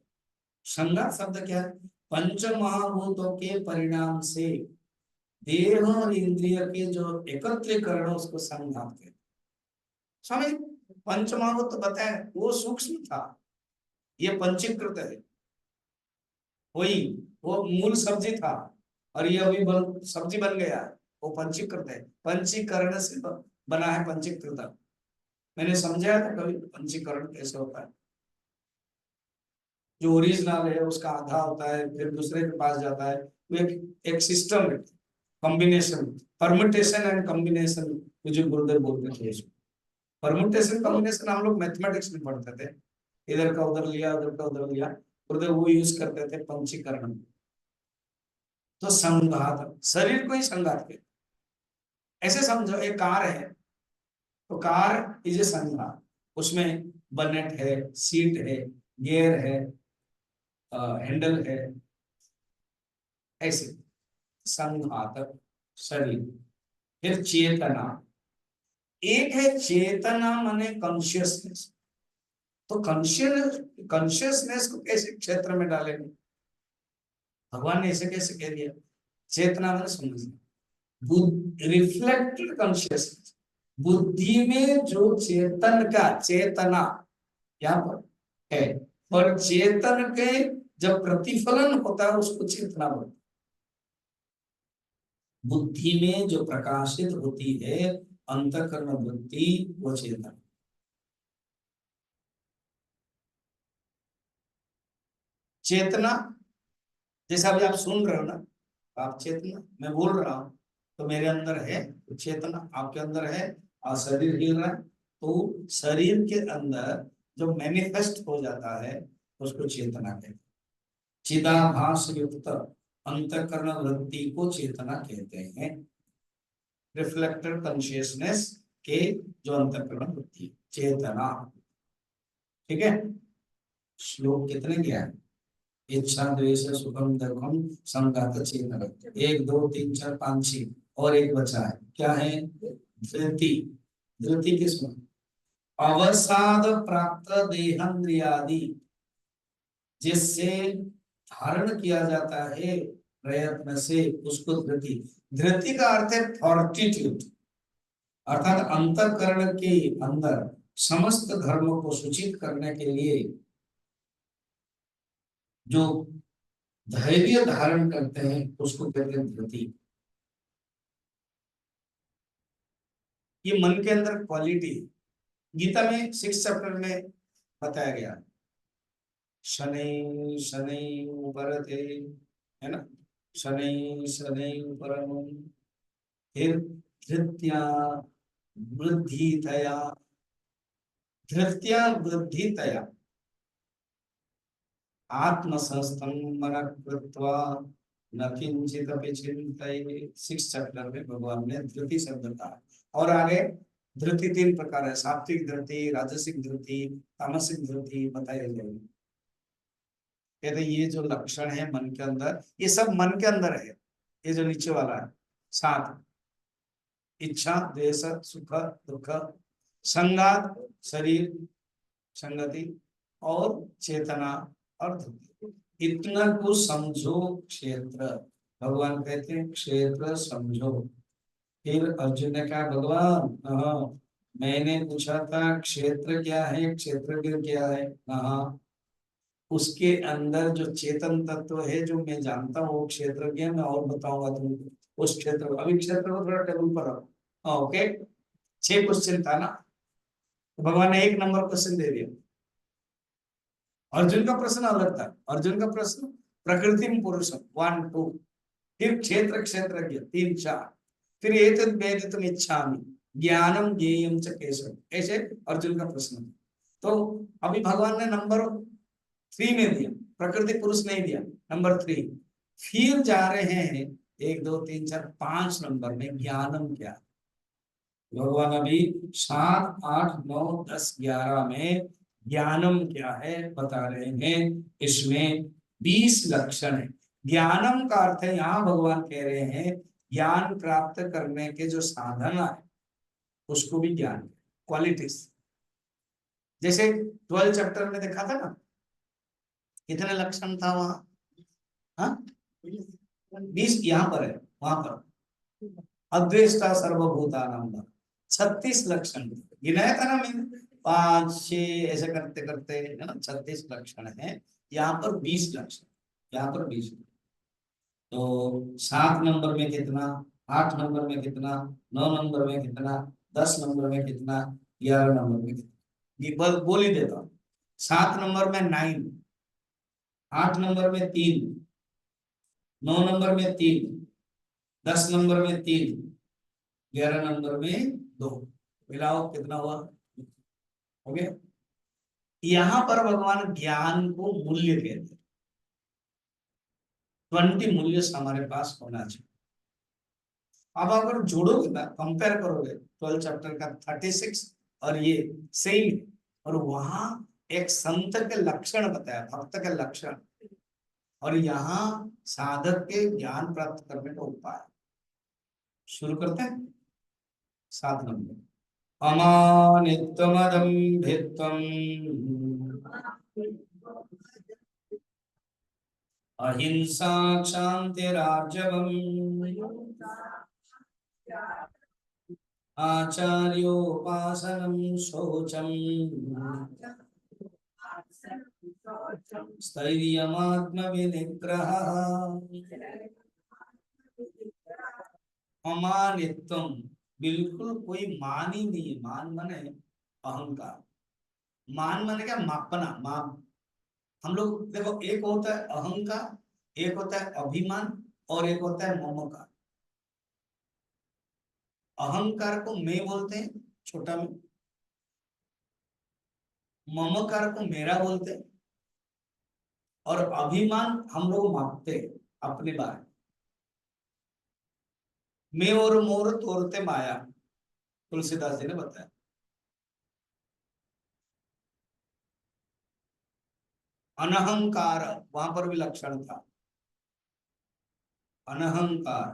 संघात शब्द क्या है? पंच महाभूतों के परिणाम से देह और इंद्रिय के जो एकत्रीकरण, उसको संघात कहते हैं। स्वामी पंच महाभूत तो बताए, वो सूक्ष्म था, ये पंचीकृत है। वही वो मूल सब्जी था और ये अभी सब्जी बन गया, वो पंचीकृत है। पंचीकरण से बना है पंचीकृत। मैंने समझाया था कभी पंचीकरण कैसे होता है। जो ओरिजिनल है उसका आधा होता है, फिर दूसरे के पास जाता है, वो एक सिस्टम है, कॉम्बिनेशन, परमुटेशन एंड कॉम्बिनेशन, मुझे गुरुदेव बोलते थे इसको। परमुटेशन कॉम्बिनेशन हम लोग मैथमेटिक्स में पढ़ते थे, इधर का उधर लिया, उधर का उधर लिया, गुरुदेव वो यूज करते थे पंचीकरण में। तो संघात, शरीर को ही संघात के, ऐसे समझो एक कार है, तो कार इज ए संघात, उसमें बनेट है, सीट है, गियर है, हैंडल है, ऐसे संघातक शरीर। फिर चेतना, एक है चेतना माने कॉन्शियसनेस, तो कॉन्शियसनेस को कैसे क्षेत्र में डालेंगे, भगवान ने ऐसे कैसे कह दिया, चेतना मैंने समझना, रिफ्लेक्टेड कॉन्शियसनेस, बुद्धि में जो चेतन का, चेतना यहाँ पर है, और चेतन के जब प्रतिफलन होता है उसको चेतना बोलते, बुद्धि में जो प्रकाशित होती है अंतःकरण वृत्ति, वो चेतन। चेतना जैसा अभी आप सुन रहे हो ना, आप चेतना, मैं बोल रहा हूं तो मेरे अंदर है तो चेतना, आपके अंदर है और शरीर हिल रहा है, तो शरीर के अंदर जो मैनिफेस्ट हो जाता है उसको चेतना कहते हैं। चिदाभास युक्त अंतःकरण वृत्ति को चेतना कहते हैं, रिफ्लेक्टेड कॉन्शियसनेस के जो अंतःकरण वृत्ति, चेतना। ठीक है, श्लोक कितने गया है, इच्छा द्वेष सुखम दुखम संघात चेतना, 1 2 3 4 5 6, और एक बचा है, क्या है, धृति। धृति किसमें, अवसाद प्राप्त देहेंद्रियादि, जिससे धारण किया जाता है प्रयत्न से, उसको धृति। धृति का अर्थ है फॉर्टिट्यूड, अर्थात अंतःकरण के अंदर समस्त धर्मों को सूचित करने के लिए जो धैर्य धारण करते हैं उसको कहते हैं धृति। ये मन के अंदर क्वालिटी, गीता में 6 चैप्टर में बताया गया, शनै शनै उपरते, है ना, शनै शनै परम, फिर धृत्या वृद्धितया, धृत्या वृद्धितया आत्मसंस्थं मनः कृत्वा न किंचिदपि चिंतये। 6 चैप्टर में भगवान ने धृति शब्द कहा, और आगे धृति 3 प्रकार है, सात्विक धृति, राजसिक धृति, तामसिक धृति बताई गई। कहते ये जो लक्षण है मन के अंदर, ये सब मन के अंदर है, ये जो नीचे वाला है, 7, इच्छा द्वेष सुख दुख, संगात शरीर संगति, और चेतना और धृति, इतना को समझो क्षेत्र। भगवान कहते हैं क्षेत्र समझो। फिर अर्जुन ने कहा भगवान, हाँ मैंने पूछा था क्षेत्र क्या है, क्षेत्र क्या है, हाँ उसके अंदर जो चेतन तत्व है जो मैं जानता हूँ वो क्षेत्र क्या, मैं और बताऊंगा तुमको उस क्षेत्र को। अभी क्षेत्र को थोड़ा टेबल पर रखो। हाँ ओके, 6 क्वेश्चन था ना, तो भगवान ने 1 नंबर क्वेश्चन दे दिया। अर्जुन का प्रश्न अलग था, अर्जुन का प्रश्न प्रकृति में पुरुषम 1 2, फिर क्षेत्र क्षेत्रज्ञ 3 4, फिर एतद् वेदितुम इच्छामि ज्ञानम ज्ञेयम च केशव, ऐसे अर्जुन का प्रश्न। तो अभी भगवान ने नंबर 3 में दिया, प्रकृति पुरुष नहीं दिया, नंबर 3। फिर जा रहे हैं 1 2 3 4 5 नंबर में ज्ञानम क्या। भगवान अभी 7 8 9 10 11 में ज्ञानम क्या है बता रहे हैं। इसमें 20 लक्षण है। ज्ञानम का अर्थ है, यहाँ भगवान कह रहे हैं ज्ञान प्राप्त करने के जो साधन है उसको भी ज्ञान, क्वालिटीज। जैसे 12 चैप्टर में देखा था ना, कितने लक्षण था वहां, हाँ 20, यहाँ पर है, वहां पर अद्वेष्टा सर्वभूतानां 36 लक्षण गिनाया था ना मैंने, 5 6 ऐसे करते करते है ना 36 लक्षण है। यहाँ पर 20 लक्षण, यहाँ पर 20। तो 7 नंबर में कितना, 8 नंबर में कितना, 9 नंबर में कितना, 10 नंबर में कितना, 11 नंबर में ये बोल ही देता हूँ। 7 नंबर में 9, 8 नंबर में 3, 9 नंबर में 3, 10 नंबर में 3, 11 नंबर में 2। मिलाओ कितना हुआ? हो गया। यहां पर भगवान ज्ञान को मूल्य कहते हैं। 20 मूल्य हमारे पास होना चाहिए। अब अगर जोड़ोगे ना, कंपेयर करोगे 12 चैप्टर का 36 और ये सेम, और वहां एक संत के लक्षण बताया, भक्त के लक्षण, और यहाँ साधक के ज्ञान प्राप्त करने का उपाय। शुरू करते हैं 7 नंबर। अमानित्वमदम्भित्वम् अहिंसा क्षान्तिरार्जवम् आचार्योपासनं शौचम् स्थैर्यमात्मविनिग्रहः। अमानित्वम, बिल्कुल कोई मान ही नहीं है। मान माने अहंकार। मान माने क्या? मापना, माप। हम लोग देखो, एक होता है अहंकार, एक होता है अभिमान, और एक होता है ममकार। अहंकार को मैं बोलते हैं, छोटा में। ममकार को मेरा बोलते हैं। और अभिमान हम लोग मापते हैं अपने बारे में। मैं और मोर तोड़ते माया, तुलसीदास जी ने बताया। अनहंकार, वहां पर भी लक्षण था, अनहंकार,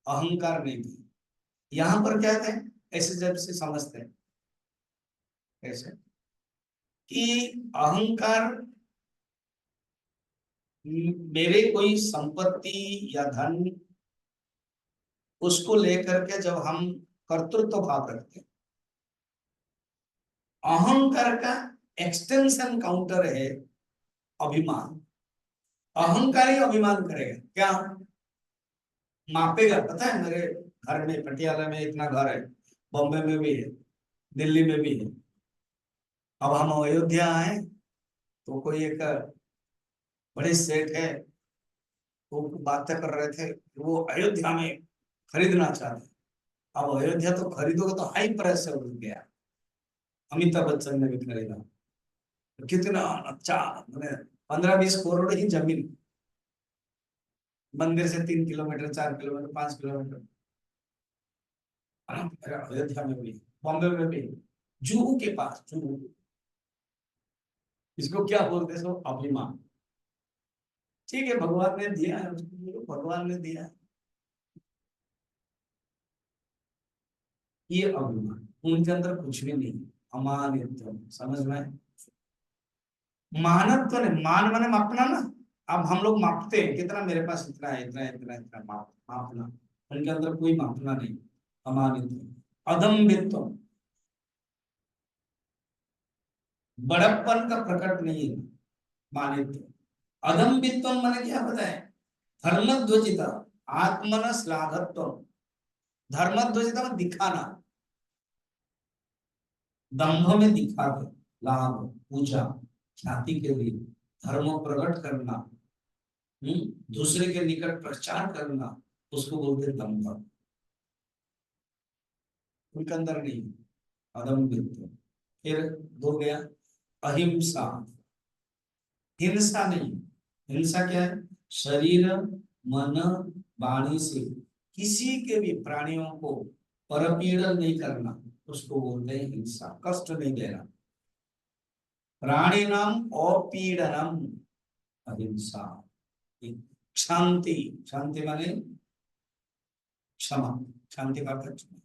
अहंकार नहीं थी। यहां पर क्या है, ऐसे जब से समझते हैं ऐसे कि अहंकार मेरे कोई संपत्ति या धन, उसको लेकर के जब हम कर्तृत्व भाव रखते हैं। अहंकार का एक्सटेंशन काउंटर है अभिमान। अहंकार ही अभिमान करेगा क्या? मापेगा। पता है मेरे घर में, पटियाला में इतना घर है, बॉम्बे में भी है, दिल्ली में भी है। अब हम अयोध्या आए तो कोई एक बड़े सेठ है, वो बातें कर रहे थे कि वो अयोध्या में खरीदना चाहते। अब अयोध्या तो खरीदोगे तो हाई प्राइस से उठ गया। अमिताभ बच्चन ने भी खरीदा। तो कितना अच्छा, मैंने 15-20 करोड़ ही जमीन, मंदिर से 3 किलोमीटर, 4 किलोमीटर, 5 किलोमीटर। अयोध्या में भी, बॉम्बे में भी, जुहू के पास, जुहू। इसको क्या बोलते हैं? सो अभिमान। ठीक है, भगवान ने दिया है उसको, भगवान ने दिया है। ये अभिमान, उनके अंदर कुछ भी नहीं। अमानित्व, समझ में? मानव तो नहीं, मान माने मापना ना। अब हम लोग मापते हैं, कितना मेरे पास, इतना है, इतना है, इतना है, इतना, मापना। उनके अंदर कोई मापना नहीं। अमानित्व। अदम्भित्व, बड़प्पन का प्रकट नहीं है मानित्व। अदम्भित्व माने क्या पता है? धर्मध्वजिता आत्मन श्लाघत्व। धर्मध्वजिता में दिखाना, दंभ में दिखावे, लाभ, पूजा, ख्याति के लिए धर्म प्रकट करना, दूसरे के निकट प्रचार करना, उसको बोलते हैं दंभ। उनके अंदर नहीं, अदम्भित्व। फिर दो गया, अहिंसा। हिंसा नहीं। हिंसा क्या है? शरीर, मन, वाणी से किसी के भी प्राणियों को परपीड़न नहीं करना, उसको बोलते हैं हिंसा। कष्ट नहीं देना। प्राणी नाम अपीडनम, अहिंसा। शांति, शांति माने क्षमा। शांति का अर्थ क्षमा।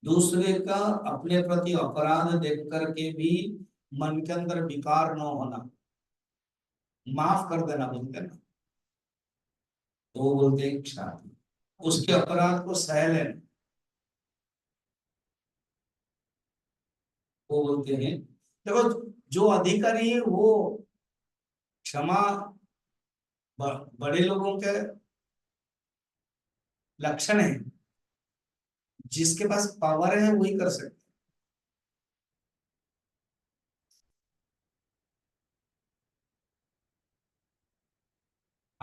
दूसरे का अपने प्रति अपराध देख करके भी मन के अंदर विकार न होना, माफ कर देना बोलते हैं ना, तो वो बोलते हैं क्षाति। उसके अपराध को सह लेना, वो बोलते हैं। देखो, जो अधिकारी है वो क्षमा बड़े लोगों के लक्षण है। जिसके पास पावर है वही कर सकते।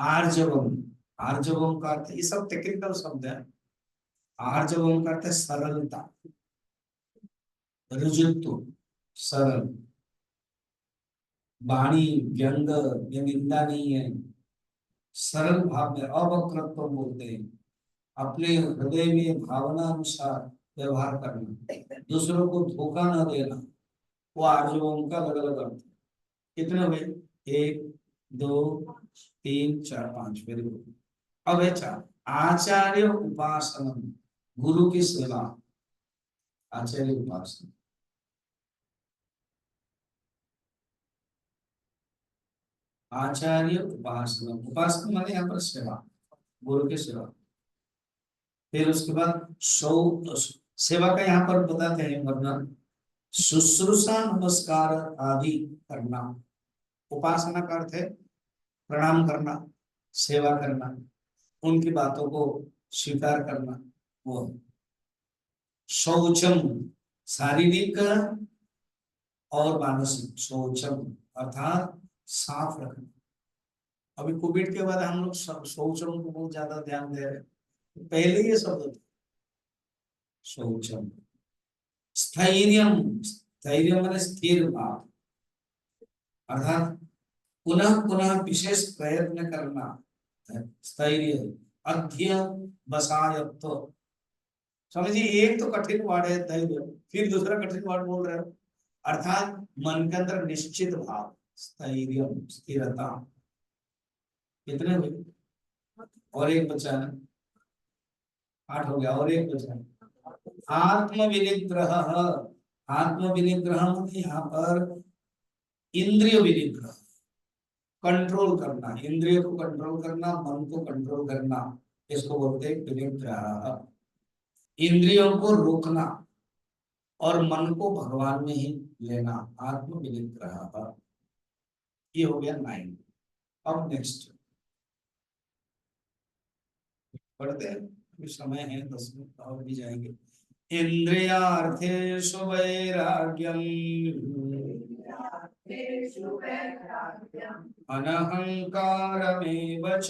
आर्जवम, आर्जवम का अर्थ, ये सब टेक्निकल शब्द है। आर्जवम का अर्थ है सरलता, ऋजुत्व, सरल, वाणी व्यंग या निंदा नहीं है, सरल भाव में, अवक्रत्व बोलते हैं, अपने हृदय में भावना अनुसार व्यवहार करना, दूसरों को धोखा न देना, वो आर्जवम का अलग अलग अर्थ। कितने हुए? एक, दो, तीन, चार, पांच, वेरी गुड। अब है चार, आचार्य उपासना, गुरु की सेवा, आचार्य उपासना। आचार्य उपासना, उपासना माने यहाँ पर सेवा, गुरु की सेवा। फिर उसके बाद सौ, सेवा का यहाँ पर बताते हैं वर्णन, शुश्रूषा नमस्कार आदि करना। उपासना का अर्थ है प्रणाम करना, सेवा करना, उनकी बातों को स्वीकार करना, वो है। शौचम, शारीरिक और मानसिक, शौचम अर्थात साफ रखना। अभी कोविड के बाद हम लोग शौचम को बहुत ज्यादा ध्यान दे रहे हैं, पहले ये शब्द था शौचम। स्थैर्यम, स्थैर्य माने स्थिर भाव, अर्थात पुनः पुनः विशेष प्रयत्न करना, स्थैर्य। अध्यवसायत्व, समझिए एक तो कठिन वर्ड है धैर्य, फिर दूसरा कठिन वर्ड बोल रहे हो, अर्थात मन के अंदर निश्चित भाव, स्थैर्य, स्थिरता। कितने हुए? और एक बचा है, 8 हो गया, और एक बचा है। आत्म विनिग्रह, आत्म विनिग्रह मतलब यहाँ पर इंद्रिय विनिग्रह, कंट्रोल करना, इंद्रिय को कंट्रोल करना, मन को कंट्रोल करना, इसको बोलते हैं विनिग्रह। इंद्रियों को रोकना और मन को भगवान में ही लेना, आत्म विनिग्रह। ये हो गया 9। अब नेक्स्ट पढ़ते हैं, अभी समय है 10 मिनट और भी जाएंगे। इंद्रियार्थेषु वैराग्यम अनहंकारमेव च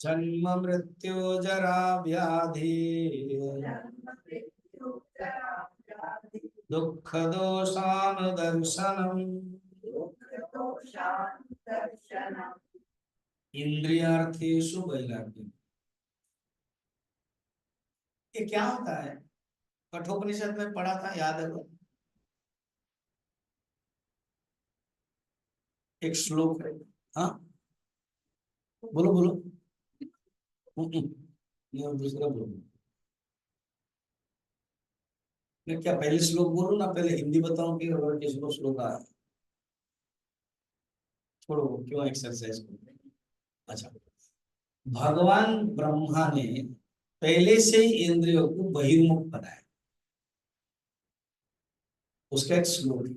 जन्म मृत्यु जरा व्याधि दुख दोषानुदर्शनम्। इंद्रियार्थेषु वैराग्यम, ये क्या होता है? कठोपनिषद में पढ़ा था, याद है वो? एक श्लोक है, हाँ बोलो बोलो। ये दूसरा बोलो। मैं क्या पहले श्लोक बोलूं ना पहले हिंदी बताऊं कि और किसको श्लोक आ? छोड़ो, क्यों एक्सरसाइज करते हैं। अच्छा, भगवान ब्रह्मा ने पहले से ही इंद्रियों को बहिर्मुख बनाया, उसका एक श्लोक है,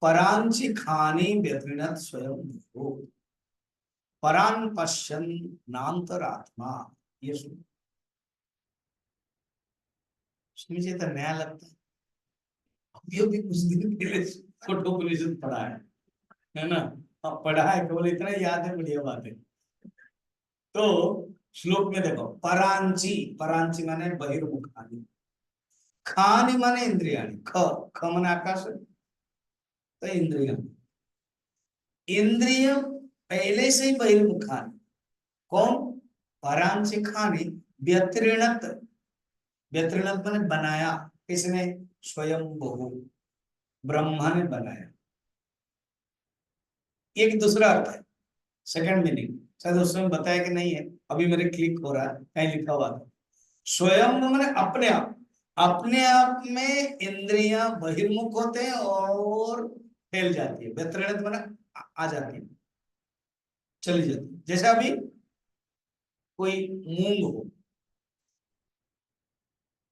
परांचि खानी व्यतीणत स्वयं भूतो परान पश्यन नान्तरात्मा। ये सुनिए तो नया लगता है, अभी अभी कुछ दिन पहले कठोपनिषद पढ़ा है ना? हाँ पढ़ा है, केवल इतना ही याद है, बढ़िया बात है। तो श्लोक में देखो, परांची, परांची माने बहिर्मुखानी, खानी माने इंद्रियाणी, ख, ख माने आकाश, तो इंद्रिय, इंद्रिय पहले से ही बहिर्मुखानी। कौन? परांची खानी, व्यतीणत, व्यतीणत माने बनाया, किसने? स्वयं बहु, ब्रह्मा ने बनाया। एक दूसरा अर्थ है, सेकंड मीनिंग, शायद उसमें बताया कि नहीं है, अभी मेरे क्लिक हो रहा है, कहीं लिखा हुआ था। स्वयं मैंने अपने आप, अपने आप में इंद्रियां बहिर्मुख होते हैं और फैल जाती है, व्यतिरिक्त मैंने आ जाती है, चली जाती है। जैसे अभी कोई मूंग हो,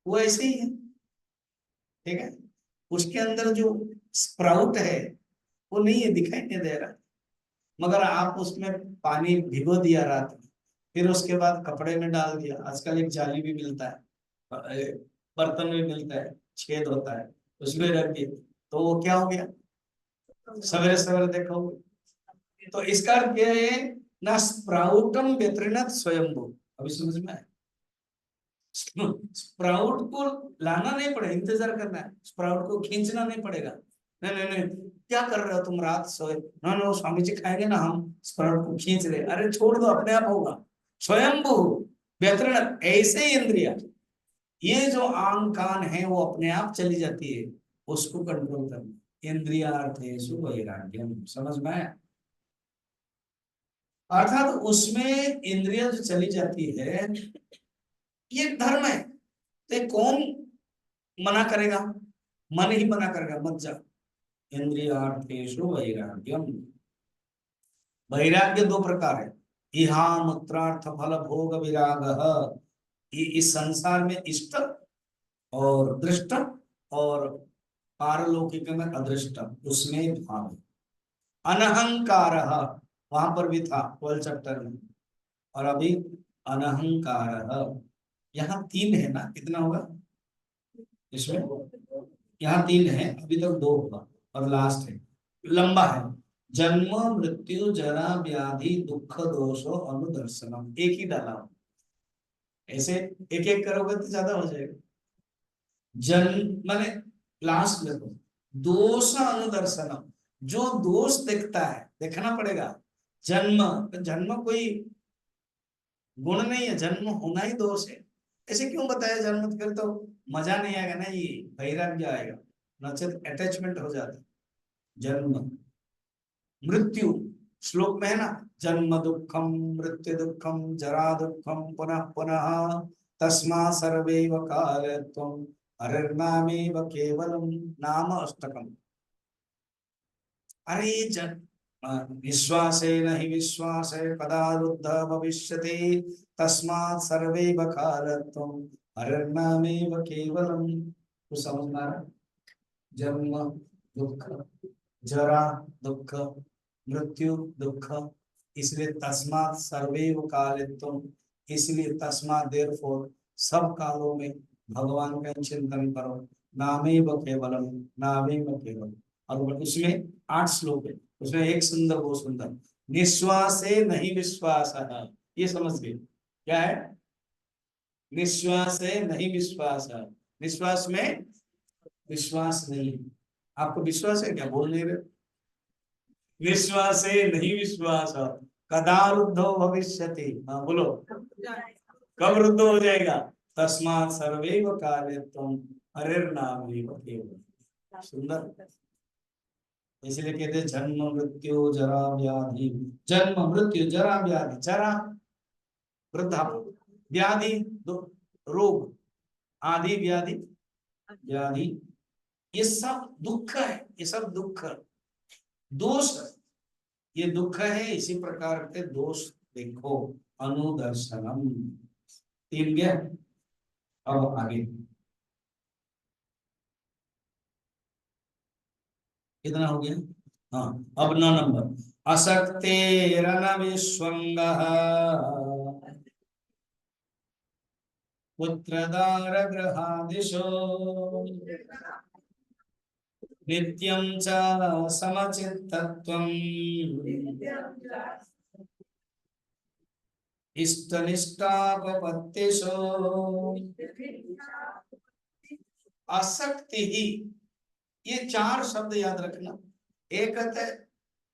वो ऐसे ही है, ठीक है, उसके अंदर जो स्प्राउट है वो नहीं है, दिखाई नहीं दे रहा, मगर आप उसमें पानी भिगो दिया रात में, फिर उसके बाद कपड़े में डाल दिया, आजकल एक जाली भी मिलता है, बर्तन में मिलता है, छेद होता है, उसमें रख दिया, तो वो क्या हो गया? सवेरे सवेरे देखो। तो इसका अर्थ यह है ना, स्प्राउटम व्यतिरिक्त स्वयंभू। अभी समझ में आया? स्प्राउट को लाना नहीं पड़ेगा, इंतजार करना है, स्प्राउट को खींचना नहीं पड़ेगा। नहीं नहीं नहीं, क्या कर रहे हो तुम, रात सोए? ना ना, स्वामी जी खाएंगे ना, हम स्प्राउट को खींच रहे। अरे छोड़ दो, अपने आप होगा। स्वयंभू व्यतिरिक्त, ऐसे ही इंद्रिया, ये जो आंख कान है वो अपने आप चली जाती है, उसको कंट्रोल करना। इंद्रियार्थेषु वैराग्यम, समझ में आया? अर्थात उसमें इंद्रिया जो चली जाती है, ये धर्म है। तो ये कौन मना करेगा? मन ही मना करेगा, मत जा। इंद्रियार्थेषु वैराग्यम। वैराग्य दो प्रकार है, इहा मूत्रार्थ फल भोग विराग। ये इस संसार में इष्ट और दृष्ट और पारलौकिक में अदृष्ट, उसमें भाव है। अनहंकार, वहां पर भी था 12 चैप्टर में। और अभी अनहंकार, यहाँ तीन है ना, कितना होगा इसमें? यहाँ तीन है, अभी तक दो होगा और लास्ट है, लंबा है। जन्म मृत्यु जरा व्याधि दुख दोषो अनुदर्शनम, एक ही डाला हो। ऐसे एक एक करोगे तो ज्यादा हो जाएगा। जन्म माने लास्ट में तो दोष अनुदर्शनम, जो दोष दिखता है देखना पड़ेगा। जन्म, तो जन्म कोई गुण नहीं है, जन्म होना ही दोष है। ऐसे क्यों बताया जन्म? फिर तो मजा नहीं आएगा ना, ये वैराग्य आएगा, नचेत अटैचमेंट हो जाता है। जन्म मृत्यु, श्लोक में है ना, जन्म दुखम मृत्यु दुखम जरा दुखम पुनः पुनः तस्मा सर्वैव कालत्वम् हरिर्नामेव केवलम, नाम अष्टकम। अरे जन विश्वासेन हि विश्वासे कदा रुद्ध भविष्यति तस्मात् सर्वैव कालत्वम् हरिर्नामेव केवलम। तो समझना है, जन्म दुख, जरा दुख, मृत्यु दुख, इसलिए तस्मात् सर्वैव कालित्वम्, इसलिए तस्मात् देयरफॉर, सब कालों में भगवान का चिंतन करो। नामेव केवलम, नामेव केवलम। और उसमें 8 श्लोक है, उसमें एक सुंदर, बहुत सुंदर, निश्वासे नहीं विश्वास, ये समझ गए क्या है? निश्वासे नहीं विश्वास, निश्वास में विश्वास नहीं। आपको विश्वास है क्या? बोल नहीं रहे। विश्वास है नहीं विश्वास, कदा रुद्धो भविष्यति, हाँ बोलो, कब रुद्ध हो जाएगा? तस्मात् सर्वैव कार्यत्वम् हरिर्नामैव केवलम्। सुंदर। इसलिए कहते हैं जन्म मृत्यु जरा व्याधि, जन्म मृत्यु जरा व्याधि, जरा वृद्धाप्य, व्याधि रोग, आदि व्याधि, व्याधि, ये सब दुख है, ये सब दुख, दोष, ये दुख है। इसी प्रकार के दोष देखो, अनुदर्शनम। तीन गया, अब आगे कितना हो गया? हाँ, अब 9 नंबर, असक्तेरन विश्वंग पुत्रदार गृहादिशो नित्यं च समचित्तत्वम् इष्टनिष्टापपत्तिषु। आसक्ति ही, ये 4 शब्द याद रखना। एक है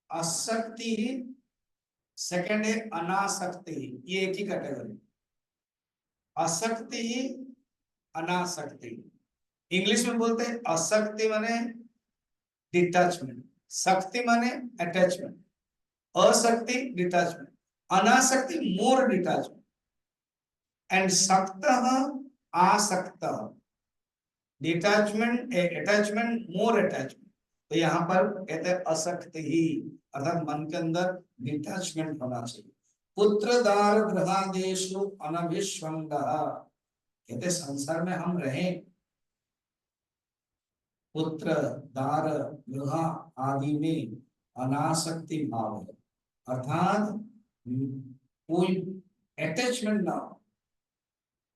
आसक्ति ही, सेकंड है अनासक्ति ही, ये एक ही कैटेगरी। आसक्ति ही, अनासक्ति। इंग्लिश में बोलते हैं आसक्ति माने डिटैचमेंट, शक्ति माने अटैचमेंट, असक्ति डिटैचमेंट, अनासक्ति मोर डिटैचमेंट, एंड सक्त आसक्त, डिटैचमेंट अटैचमेंट मोर अटैचमेंट। तो यहाँ पर कहते हैं असक्ति ही, अर्थात मन के अंदर डिटैचमेंट होना चाहिए। पुत्रदार गृहादेशु अनभिष्वंग, कहते संसार में हम रहें, पुत्र दार गृह आदि में अनासक्ति भाव है, अर्थात कोई अटैचमेंट ना हो।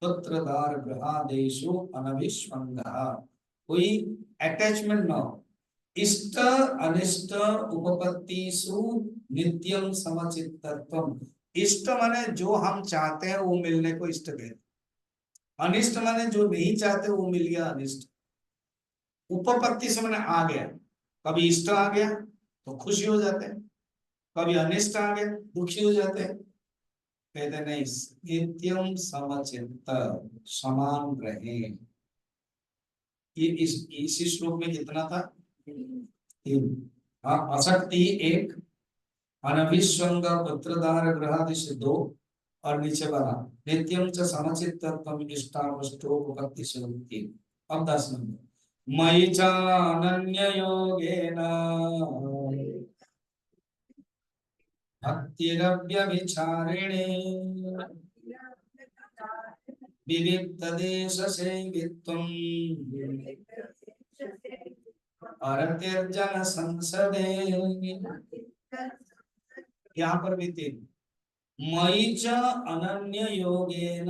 पुत्र दार गृहादेशु अनभिष्वंग, कोई अटैचमेंट ना हो। इष्ट अनिष्ट उपपत्तिषु नित्यम समचित्तत्वम। इष्ट माने जो हम चाहते हैं वो मिलने को इष्ट कहते हैं, अनिष्ट माने जो नहीं चाहते वो मिल गया अनिष्ट। उपपत्ति से मैंने आ गया, कभी इष्ट आ गया तो खुशी हो जाते हैं, कभी अनिष्ट आ गया दुखी हो जाते हैं। कहते नहीं, नित्यम समचित्त, समान रहे। ये इसी श्लोक में कितना था? 3। हाँ, असक्ति 1, अनभिस्वंग पुत्रदार ग्रहादि से 2, और नीचे वाला नित्यम च समचित्तत्वम इष्टावष्टोपपत्ति से 3। अब 10 नंबर, मयि चानन्य योगेन भक्तिरव्यभिचारिणे विविक्त देश सेवित्वम् अरतिर्जन संसदे। यहाँ पर भी 3, मयि च अनन्य योगेन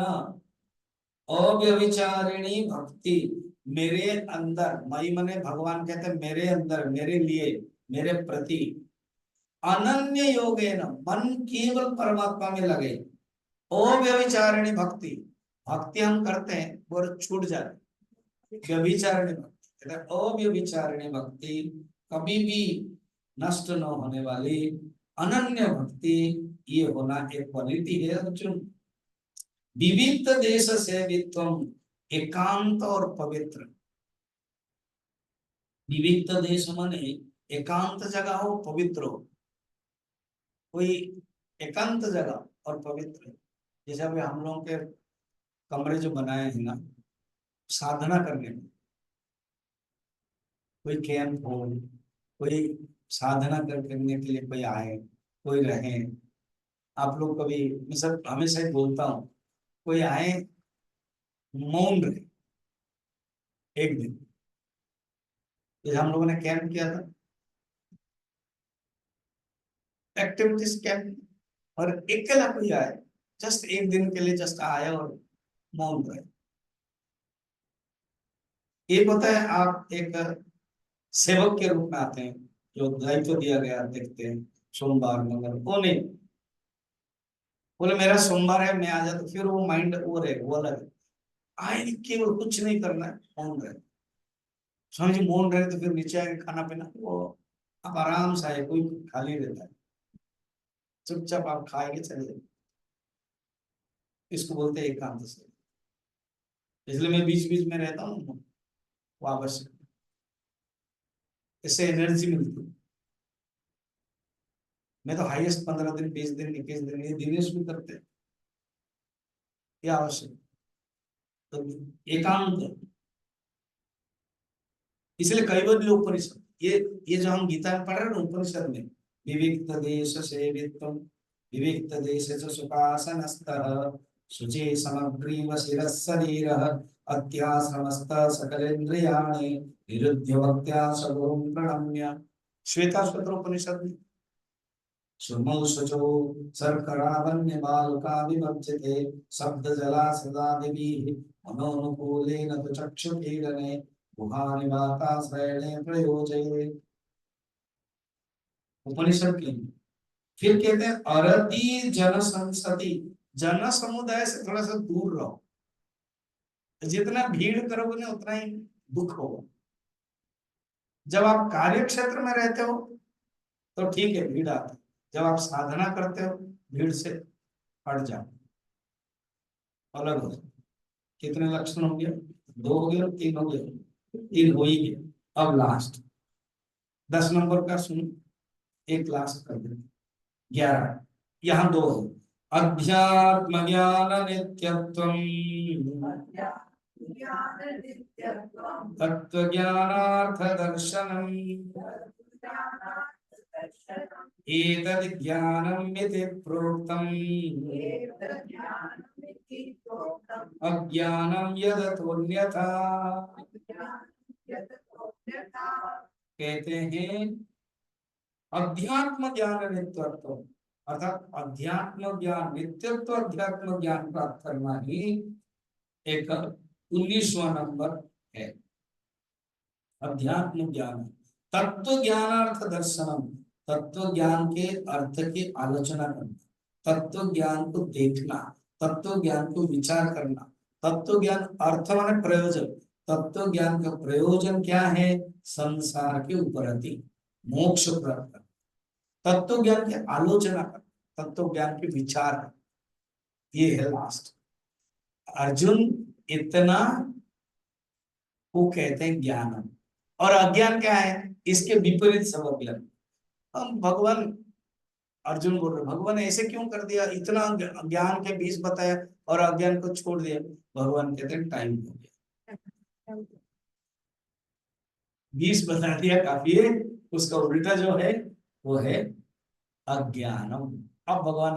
अव्यभिचारिणी भक्ति, मेरे अंदर, मई मने भगवान कहते हैं मेरे अंदर, मेरे लिए, मेरे प्रति, अनन्य योगेन मन केवल परमात्मा में लगे, अव्यभिचारिणी भक्ति, भक्ति हम करते हैं वो छूट जाती, व्यभिचारिणी भक्ति, अव्यभिचारिणी भक्ति, कभी भी नष्ट न होने वाली अनन्य भक्ति, ये होना एक क्वालिटी है अर्जुन। विविध देश सेवित्वम, एकांत और पवित्र। विविध देश माने एकांत जगह हो, पवित्र हो, कोई एकांत जगह और पवित्र। जैसे अभी हम लोगों के कमरे जो बनाए हैं ना, साधना करने में, कोई कैंप हो, कोई साधना करने के लिए कोई आए, कोई रहे। आप लोग कभी, मैं सब हमेशा ही बोलता हूँ, कोई आए मौन रहे एक दिन। जैसे हम लोगों ने कैंप किया था, एक्टिविटीज कैंप, और अकेला कोई आए, जस्ट एक दिन के लिए जस्ट आए और मौन रहे। एक होता है आप एक सेवक के रूप में आते हैं, जो दायित्व दिया गया देखते हैं, सोमवार मंगल, वो नहीं बोले मेरा सोमवार है मैं आ जाता, फिर वो माइंड वो रहे, वो अलग है। आए केवल कुछ नहीं करना है, मौन रहे। स्वामी जी मौन रहे तो फिर नीचे आके खाना पीना, वो आप आराम से आए, कोई खाली रहता है, चुपचाप आप खाएंगे चले जाए। इसको बोलते हैं एकांत से। इसलिए मैं बीच बीच में रहता हूँ, वो आवश्यक, इससे एनर्जी मिलती है। मैं तो हाईएस्ट 15 दिन 20 दिन 21 दिन, ये दिनेश भी करते हैं, ये आवश्यक। तो एकांत, इसलिए कैवल्य उपनिषद, ये जो हम गीता में पढ़ रहे हैं ना उपनिषद में, विविक्त देश सेवित्वम विविक्त देश सुखासनस्तः शुचि समग्रीव शिरस्सरीरः अत्याश्रमस्तः सकलेन्द्रियाणि निरुध्य भक्त्या सगुरुं प्रणम्य। श्वेताश्वतर उपनिषद में सुमौ शुचौ सर्करावन्य बालका विभज्यते शब्द जला सदादिभिः मनोनुकूलेन तु चक्षुकीलने प्रयोजये। उपनिषद की। फिर कहते हैं अरति जन संसति, जन समुदाय से थोड़ा सा दूर रहो, जितना भीड़ करोगे ना उतना ही दुख होगा। जब आप कार्य क्षेत्र में रहते हो तो ठीक है भीड़ आती, जब आप साधना करते हो भीड़ से हट जाओ, अलग हो। कितने लक्षण हो गए? 2 हो गए, 3 हो गए, 3 हो ही गए। अब लास्ट 10 नंबर का सुनो, एक लास्ट कर दे। 11, यहाँ 2 है। अध्यात्म ज्ञान नित्यत्वम् तत्व ज्ञानार्थ दर्शनम् एतद् ज्ञानम् इति प्रोक्तम् अज्ञानम् यदतोऽन्यथा। कहते हैं अध्यात्म ज्ञान नित्यत्व, अर्थात अध्यात्म ज्ञान नित्यत्व, अध्यात्म ज्ञान प्राप्त करना ही एक 19वां नंबर है। अध्यात्म ज्ञान तत्व ज्ञानार्थ दर्शनम, तत्व ज्ञान के अर्थ की आलोचना करना, तत्व ज्ञान को देखना, तत्व ज्ञान को विचार करना। तत्व ज्ञान अर्थ माने प्रयोजन, तत्व ज्ञान का प्रयोजन क्या है? संसार के उपरति मोक्ष प्राप्त करना। तत्व ज्ञान की आलोचना करना, तत्व ज्ञान के विचार करना, ये है लास्ट। अर्जुन इतना को कहते हैं ज्ञान, और अज्ञान क्या है? इसके विपरीत सब अज्ञान। हम भगवान, अर्जुन बोल रहे भगवान ऐसे क्यों कर दिया, इतना ज्ञान के 20 बताया और अज्ञान को छोड़ दिया। भगवान कहते हैं टाइम हो गया, 20 बता दिया काफी है, उसका उल्टा जो है वो है अज्ञानम। अब भगवान